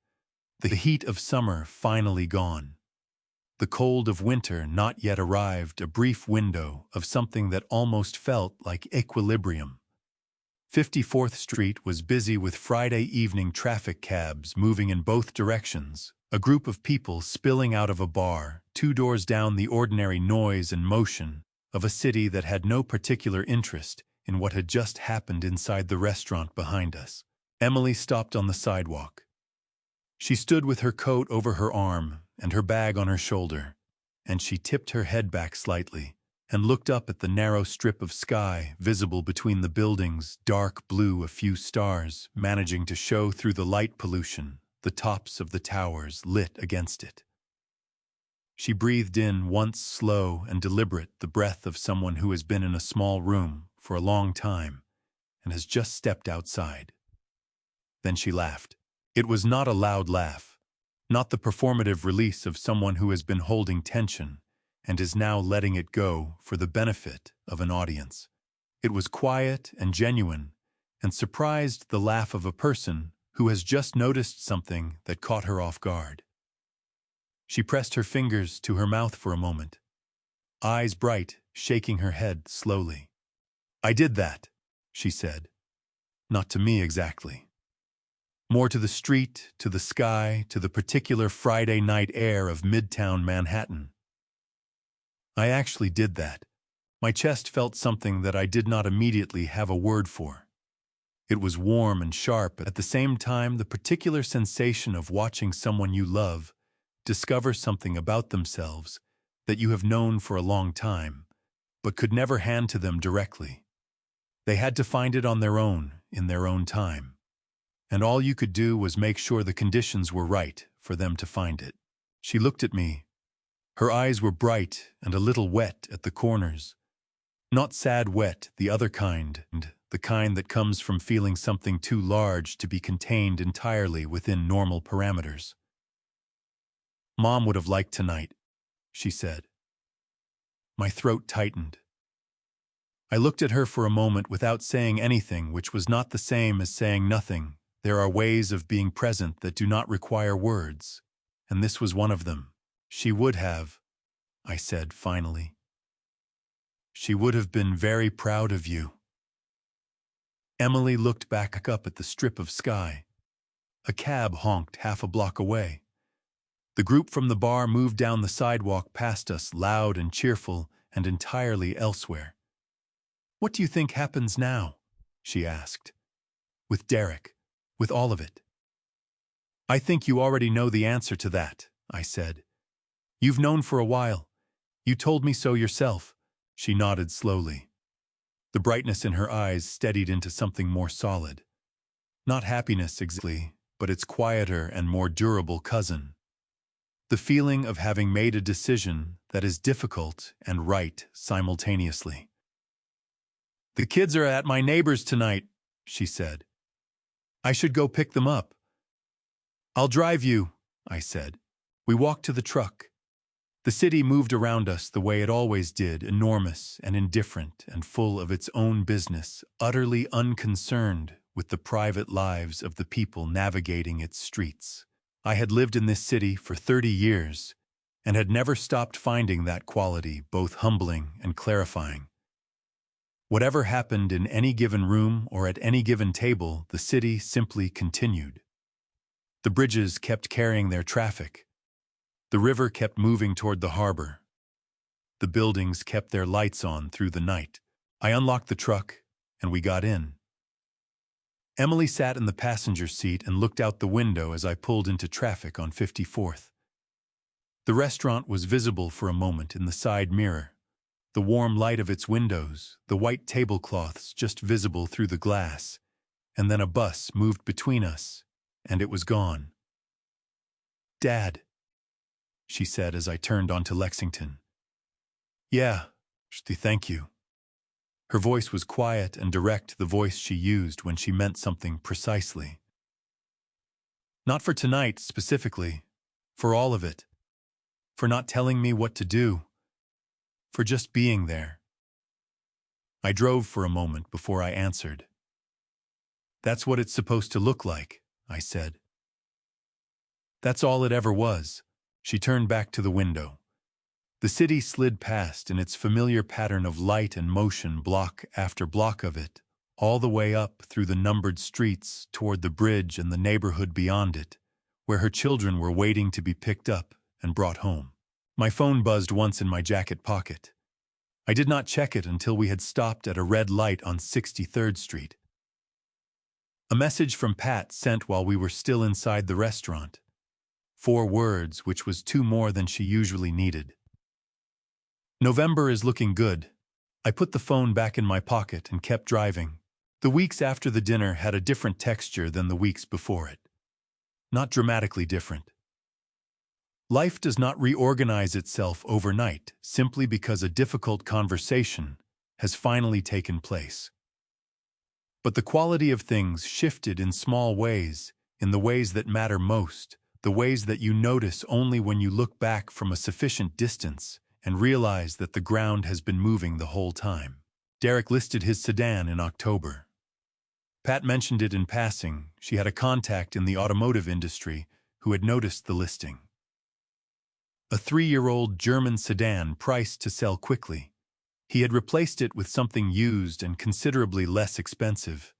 The heat of summer finally gone. The cold of winter not yet arrived, a brief window of something that almost felt like equilibrium. 54th Street was busy with Friday evening traffic cabs moving in both directions, a group of people spilling out of a bar, 2 doors down the ordinary noise and motion of a city that had no particular interest in what had just happened inside the restaurant behind us. Emily stopped on the sidewalk. She stood with her coat over her arm and her bag on her shoulder, and she tipped her head back slightly and looked up at the narrow strip of sky visible between the buildings, dark blue, a few stars managing to show through the light pollution, the tops of the towers lit against it. She breathed in, once slow and deliberate, the breath of someone who has been in a small room for a long time and has just stepped outside. Then she laughed. It was not a loud laugh, not the performative release of someone who has been holding tension and is now letting it go for the benefit of an audience. It was quiet and genuine, and surprised the laugh of a person who has just noticed something that caught her off guard. She pressed her fingers to her mouth for a moment, eyes bright, shaking her head slowly. "I did that," she said. "Not to me exactly. More to the street, to the sky, to the particular Friday night air of Midtown Manhattan. I actually did that." My chest felt something that I did not immediately have a word for. It was warm and sharp, at the same time the particular sensation of watching someone you love discover something about themselves that you have known for a long time, but could never hand to them directly. They had to find it on their own, in their own time. And all you could do was make sure the conditions were right for them to find it. She looked at me. Her eyes were bright and a little wet at the corners. Not sad wet, the other kind, and the kind that comes from feeling something too large to be contained entirely within normal parameters. "Mom would have liked tonight," she said. My throat tightened. I looked at her for a moment without saying anything, which was not the same as saying nothing. There are ways of being present that do not require words, and this was one of them. "She would have," I said finally. "She would have been very proud of you." Emily looked back up at the strip of sky. A cab honked half a block away. The group from the bar moved down the sidewalk past us, loud and cheerful and entirely elsewhere. "What do you think happens now?" she asked. "With Derek, with all of it?" "I think you already know the answer to that," I said. "You've known for a while. You told me so yourself." She nodded slowly. The brightness in her eyes steadied into something more solid. Not happiness exactly, but its quieter and more durable cousin. The feeling of having made a decision that is difficult and right simultaneously. "The kids are at my neighbor's tonight," she said. "I should go pick them up." "I'll drive you," I said. We walked to the truck. The city moved around us the way it always did, enormous and indifferent and full of its own business, utterly unconcerned with the private lives of the people navigating its streets. I had lived in this city for 30 years and had never stopped finding that quality both humbling and clarifying. Whatever happened in any given room or at any given table, the city simply continued. The bridges kept carrying their traffic. The river kept moving toward the harbor. The buildings kept their lights on through the night. I unlocked the truck, and we got in. Emily sat in the passenger seat and looked out the window as I pulled into traffic on 54th. The restaurant was visible for a moment in the side mirror. The warm light of its windows, the white tablecloths just visible through the glass, and then a bus moved between us, and it was gone. "Dad," she said as I turned onto Lexington. "Yeah, thank you." Her voice was quiet and direct, the voice she used when she meant something precisely. "Not for tonight, specifically. For all of it. For not telling me what to do. For just being there." I drove for a moment before I answered. "That's what it's supposed to look like," I said. "That's all it ever was." She turned back to the window. The city slid past in its familiar pattern of light and motion, block after block of it, all the way up through the numbered streets toward the bridge and the neighborhood beyond it, where her children were waiting to be picked up and brought home. My phone buzzed once in my jacket pocket. I did not check it until we had stopped at a red light on 63rd Street. A message from Pat sent while we were still inside the restaurant. 4 words, which was 2 more than she usually needed. November is looking good. I put the phone back in my pocket and kept driving. The weeks after the dinner had a different texture than the weeks before it. Not dramatically different. Life does not reorganize itself overnight simply because a difficult conversation has finally taken place. But the quality of things shifted in small ways, in the ways that matter most, the ways that you notice only when you look back from a sufficient distance and realize that the ground has been moving the whole time. Derek listed his sedan in October. Pat mentioned it in passing. She had a contact in the automotive industry who had noticed the listing. A 3-year-old German sedan priced to sell quickly. He had replaced it with something used and considerably less expensive.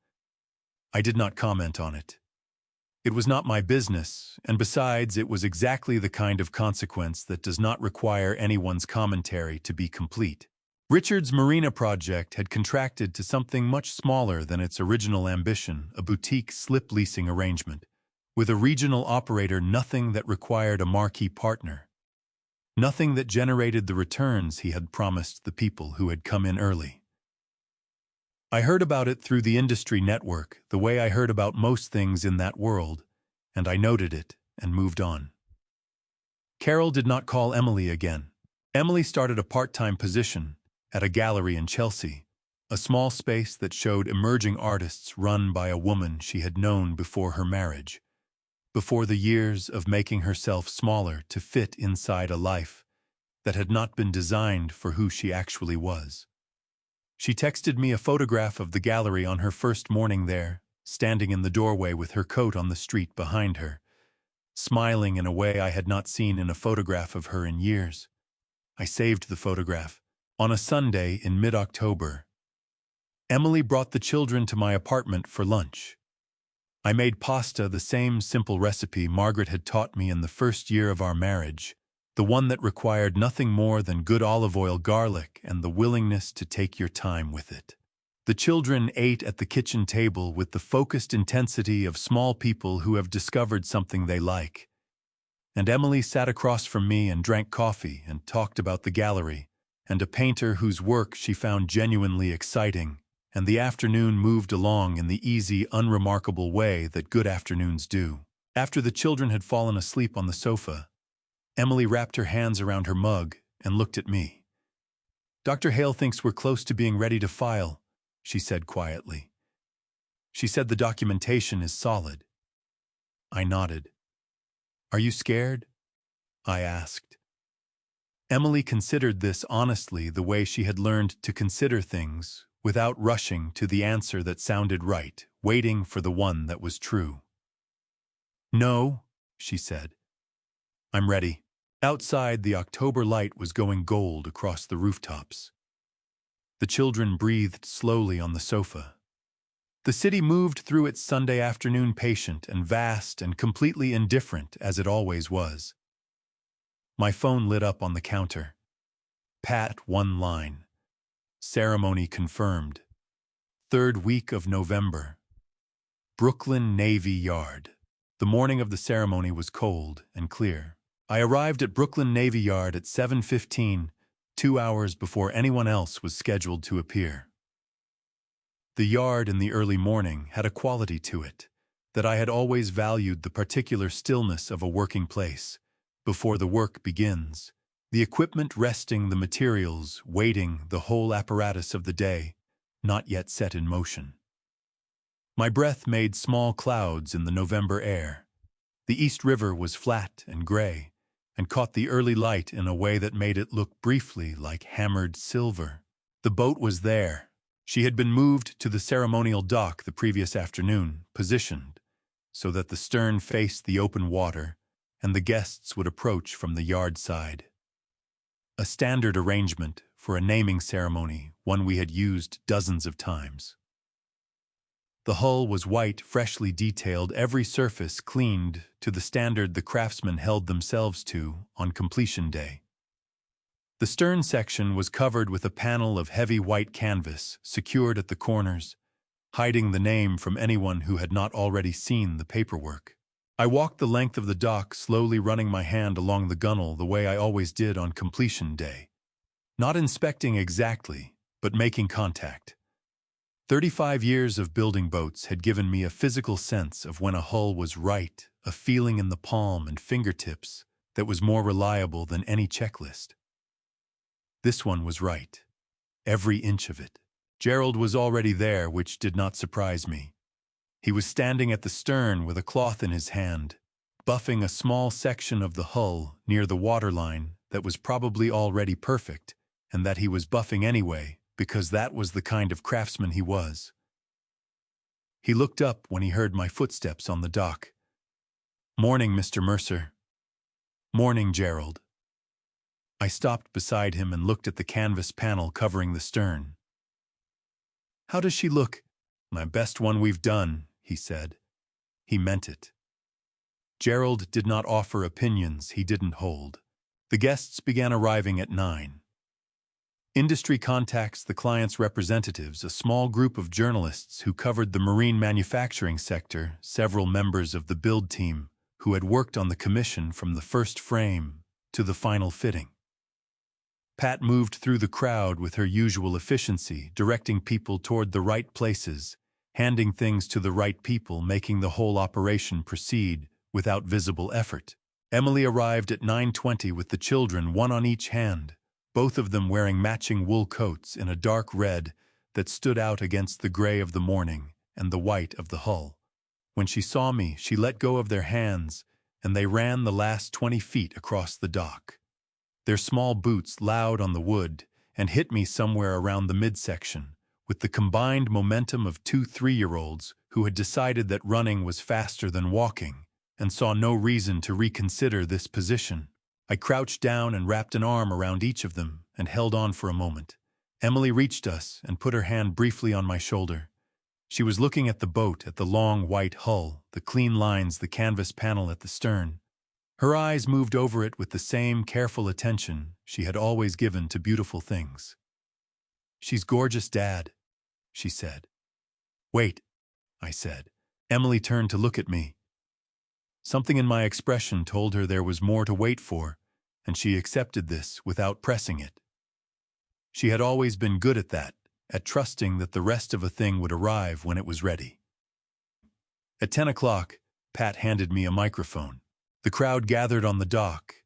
I did not comment on it. It was not my business, and besides, it was exactly the kind of consequence that does not require anyone's commentary to be complete. Richard's marina project had contracted to something much smaller than its original ambition, a boutique slip leasing arrangement. With a regional operator, nothing that required a marquee partner. Nothing that generated the returns he had promised the people who had come in early. I heard about it through the industry network, the way I heard about most things in that world, and I noted it and moved on. Carol did not call Emily again. Emily started a part-time position at a gallery in Chelsea, a small space that showed emerging artists run by a woman she had known before her marriage, before the years of making herself smaller to fit inside a life that had not been designed for who she actually was. She texted me a photograph of the gallery on her first morning there, standing in the doorway with her coat on the street behind her, smiling in a way I had not seen in a photograph of her in years. I saved the photograph. On a Sunday in mid-October, Emily brought the children to my apartment for lunch. I made pasta, the same simple recipe Margaret had taught me in the first year of our marriage, the one that required nothing more than good olive oil, garlic, and the willingness to take your time with it. The children ate at the kitchen table with the focused intensity of small people who have discovered something they like. And Emily sat across from me and drank coffee and talked about the gallery and a painter whose work she found genuinely exciting, and the afternoon moved along in the easy, unremarkable way that good afternoons do. After the children had fallen asleep on the sofa, Emily wrapped her hands around her mug and looked at me. "Dr. Hale thinks we're close to being ready to file," she said quietly. "She said the documentation is solid." I nodded. "Are you scared?" I asked. Emily considered this honestly, the way she had learned to consider things, without rushing to the answer that sounded right, waiting for the one that was true. "No," she said. "I'm ready." Outside, the October light was going gold across the rooftops. The children breathed slowly on the sofa. The city moved through its Sunday afternoon patient and vast and completely indifferent as it always was. My phone lit up on the counter. Pat, one line. Ceremony confirmed. 3rd week of November. Brooklyn Navy Yard. The morning of the ceremony was cold and clear. I arrived at Brooklyn Navy Yard at 7:15, 2 hours before anyone else was scheduled to appear. The yard in the early morning had a quality to it, that I had always valued, the particular stillness of a working place, before the work begins, the equipment resting, the materials waiting, the whole apparatus of the day, not yet set in motion. My breath made small clouds in the November air. The East River was flat and gray, and caught the early light in a way that made it look briefly like hammered silver. The boat was there. She had been moved to the ceremonial dock the previous afternoon, positioned so that the stern faced the open water and the guests would approach from the yard side. A standard arrangement for a naming ceremony, one we had used dozens of times. The hull was white, freshly detailed, every surface cleaned to the standard the craftsmen held themselves to on completion day. The stern section was covered with a panel of heavy white canvas, secured at the corners, hiding the name from anyone who had not already seen the paperwork. I walked the length of the dock, slowly running my hand along the gunwale the way I always did on completion day. Not inspecting exactly, but making contact. 35 years of building boats had given me a physical sense of when a hull was right, a feeling in the palm and fingertips that was more reliable than any checklist. This one was right. Every inch of it. Gerald was already there, which did not surprise me. He was standing at the stern with a cloth in his hand, buffing a small section of the hull near the waterline that was probably already perfect, and that he was buffing anyway, because that was the kind of craftsman he was. He looked up when he heard my footsteps on the dock. "Morning, Mr. Mercer." "Morning, Gerald." I stopped beside him and looked at the canvas panel covering the stern. "How does she look?" "My best one we've done," he said. He meant it. Gerald did not offer opinions he didn't hold. The guests began arriving at 9. Industry contacts the client's representatives, a small group of journalists who covered the marine manufacturing sector, several members of the build team who had worked on the commission from the first frame to the final fitting. Pat moved through the crowd with her usual efficiency, directing people toward the right places, handing things to the right people, making the whole operation proceed without visible effort. Emily arrived at 9:20 with the children, one on each hand, both of them wearing matching wool coats in a dark red that stood out against the gray of the morning and the white of the hull. When she saw me, she let go of their hands, and they ran the last 20 feet across the dock. Their small boots loud on the wood and hit me somewhere around the midsection, with the combined momentum of two 3-year-olds who had decided that running was faster than walking and saw no reason to reconsider this position. I crouched down and wrapped an arm around each of them and held on for a moment. Emily reached us and put her hand briefly on my shoulder. She was looking at the boat, at the long white hull, the clean lines, the canvas panel at the stern. Her eyes moved over it with the same careful attention she had always given to beautiful things. "She's gorgeous, Dad," she said. "Wait," I said. Emily turned to look at me. Something in my expression told her there was more to wait for, and she accepted this without pressing it. She had always been good at that, at trusting that the rest of a thing would arrive when it was ready. At 10 o'clock, Pat handed me a microphone. The crowd gathered on the dock,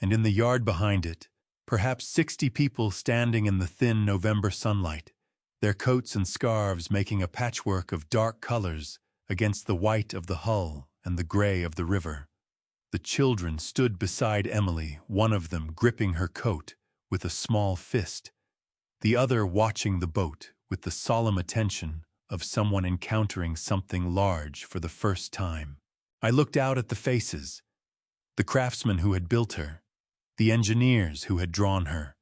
and in the yard behind it, perhaps 60 people standing in the thin November sunlight, their coats and scarves making a patchwork of dark colors against the white of the hull and the gray of the river. The children stood beside Emily, one of them gripping her coat with a small fist, the other watching the boat with the solemn attention of someone encountering something large for the first time. I looked out at the faces, the craftsmen who had built her, the engineers who had drawn her,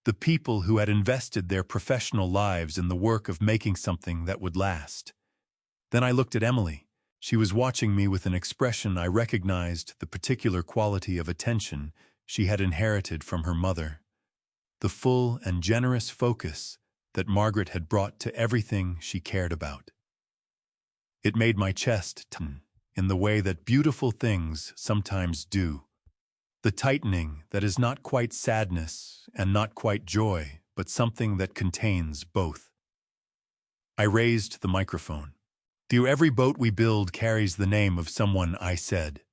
the people who had invested their professional lives in the work of making something that would last. Then I looked at Emily. She was watching me with an expression I recognized, the particular quality of attention she had inherited from her mother, the full and generous focus that Margaret had brought to everything she cared about. It made my chest tighten in the way that beautiful things sometimes do. The tightening that is not quite sadness and not quite joy, but something that contains both. I raised the microphone. Every boat we build carries the name of someone," I said.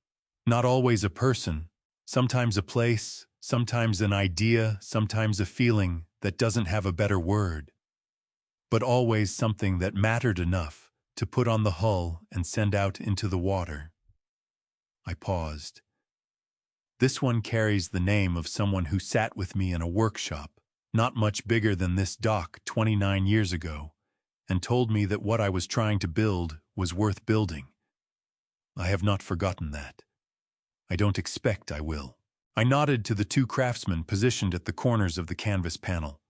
"Not always a person, sometimes a place, sometimes an idea, sometimes a feeling that doesn't have a better word, but always something that mattered enough to put on the hull and send out into the water." I paused. "This one carries the name of someone who sat with me in a workshop, not much bigger than this dock 29 years ago, and told me that what I was trying to build was worth building. I have not forgotten that. I don't expect I will." I nodded to the two craftsmen positioned at the corners of the canvas panel.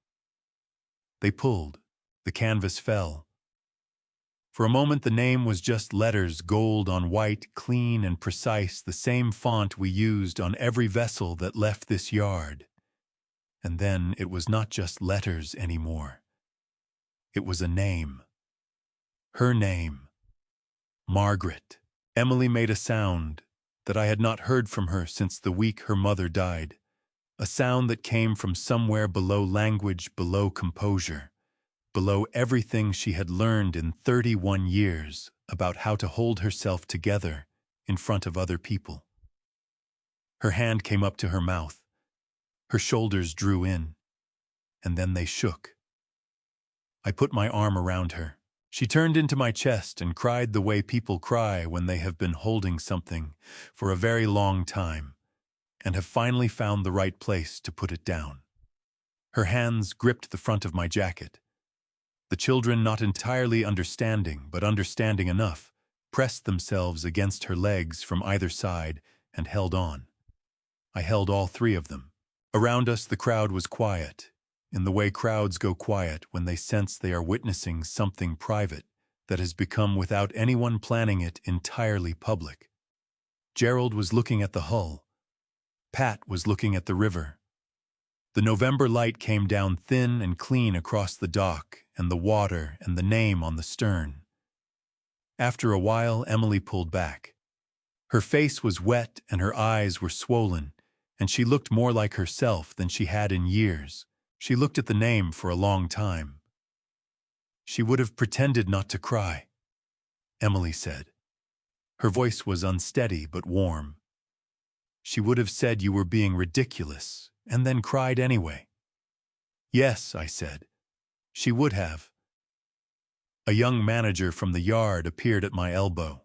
They pulled. The canvas fell. For a moment the name was just letters, gold on white, clean and precise, the same font we used on every vessel that left this yard. And then it was not just letters anymore. It was a name. Her name. Margaret. Emily made a sound that I had not heard from her since the week her mother died. a sound that came from somewhere below language, below composure, below everything she had learned in 31 years about how to hold herself together in front of other people. Her hand came up to her mouth. Her shoulders drew in, and then they shook. I put my arm around her. She turned into my chest and cried the way people cry when they have been holding something for a very long time and have finally found the right place to put it down. Her hands gripped the front of my jacket. The children, not entirely understanding, but understanding enough, pressed themselves against her legs from either side and held on. I held all three of them. Around us the crowd was quiet, in the way crowds go quiet when they sense they are witnessing something private that has become, without anyone planning it, entirely public. Gerald was looking at the hull. Pat was looking at the river. The November light came down thin and clean across the dock and the water and the name on the stern. After a while, Emily pulled back. Her face was wet and her eyes were swollen, and she looked more like herself than she had in years. She looked at the name for a long time. She would have pretended not to cry, Emily said. Her voice was unsteady but warm. She would have said you were being ridiculous, and then cried anyway. Yes, I said. She would have. A young manager from the yard appeared at my elbow.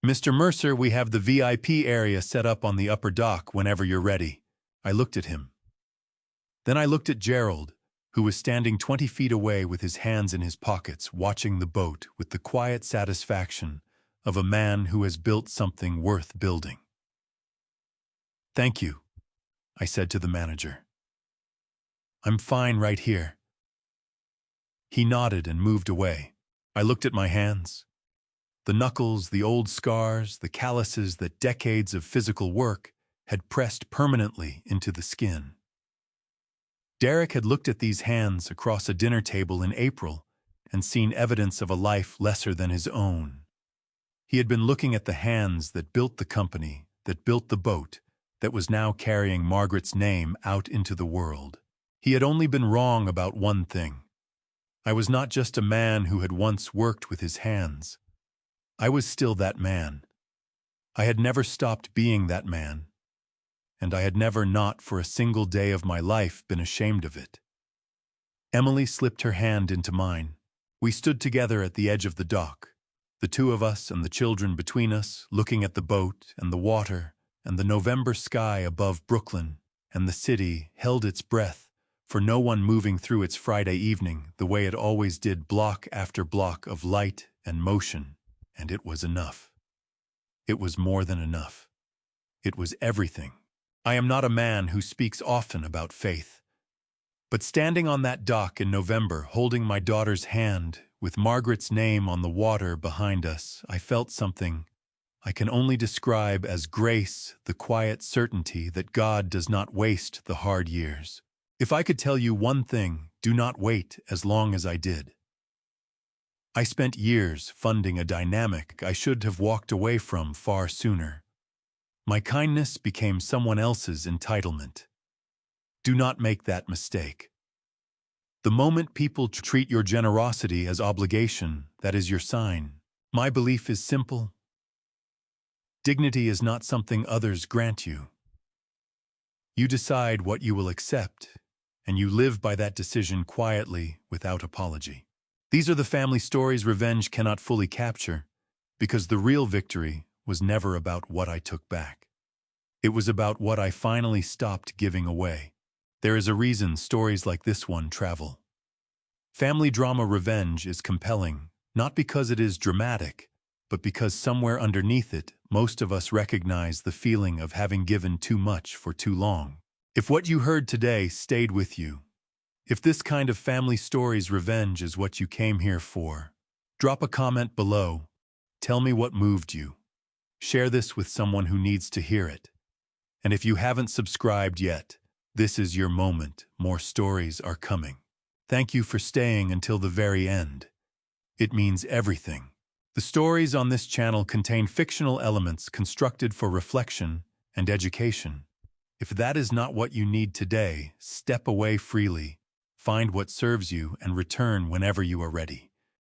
Mr. Mercer, we have the VIP area set up on the upper dock whenever you're ready. I looked at him. Then I looked at Gerald, who was standing 20 feet away with his hands in his pockets, watching the boat with the quiet satisfaction of a man who has built something worth building. Thank you, I said to the manager. I'm fine right here. He nodded and moved away. I looked at my hands. The knuckles, the old scars, the calluses that decades of physical work had pressed permanently into the skin. Derek had looked at these hands across a dinner table in April and seen evidence of a life lesser than his own. He had been looking at the hands that built the company, that built the boat, that was now carrying Margaret's name out into the world. He had only been wrong about one thing. I was not just a man who had once worked with his hands. I was still that man. I had never stopped being that man, and I had never, not for a single day of my life, been ashamed of it. Emily slipped her hand into mine. We stood together at the edge of the dock, the two of us and the children between us, looking at the boat and the water and the November sky above Brooklyn, and the city held its breath for no one moving through its Friday evening the way it always did, block after block of light and motion. And it was enough. It was more than enough. It was everything. I am not a man who speaks often about faith. But standing on that dock in November, holding my daughter's hand, with Margaret's name on the water behind us, I felt something I can only describe as grace, the quiet certainty that God does not waste the hard years. If I could tell you one thing, do not wait as long as I did. I spent years funding a dynamic I should have walked away from far sooner. My kindness became someone else's entitlement. Do not make that mistake. The moment people treat your generosity as obligation, that is your sign. My belief is simple. Dignity is not something others grant you. You decide what you will accept, and you live by that decision quietly, without apology. These are the family stories revenge cannot fully capture, because the real victory was never about what I took back. It was about what I finally stopped giving away. There is a reason stories like this one travel. Family drama revenge is compelling, not because it is dramatic, but because somewhere underneath it, most of us recognize the feeling of having given too much for too long. If what you heard today stayed with you, if this kind of family stories revenge is what you came here for, drop a comment below. Tell me what moved you. Share this with someone who needs to hear it. And if you haven't subscribed yet, this is your moment. More stories are coming. Thank you for staying until the very end. It means everything. The stories on this channel contain fictional elements constructed for reflection and education. If that is not what you need today, step away freely, find what serves you, and return whenever you are ready.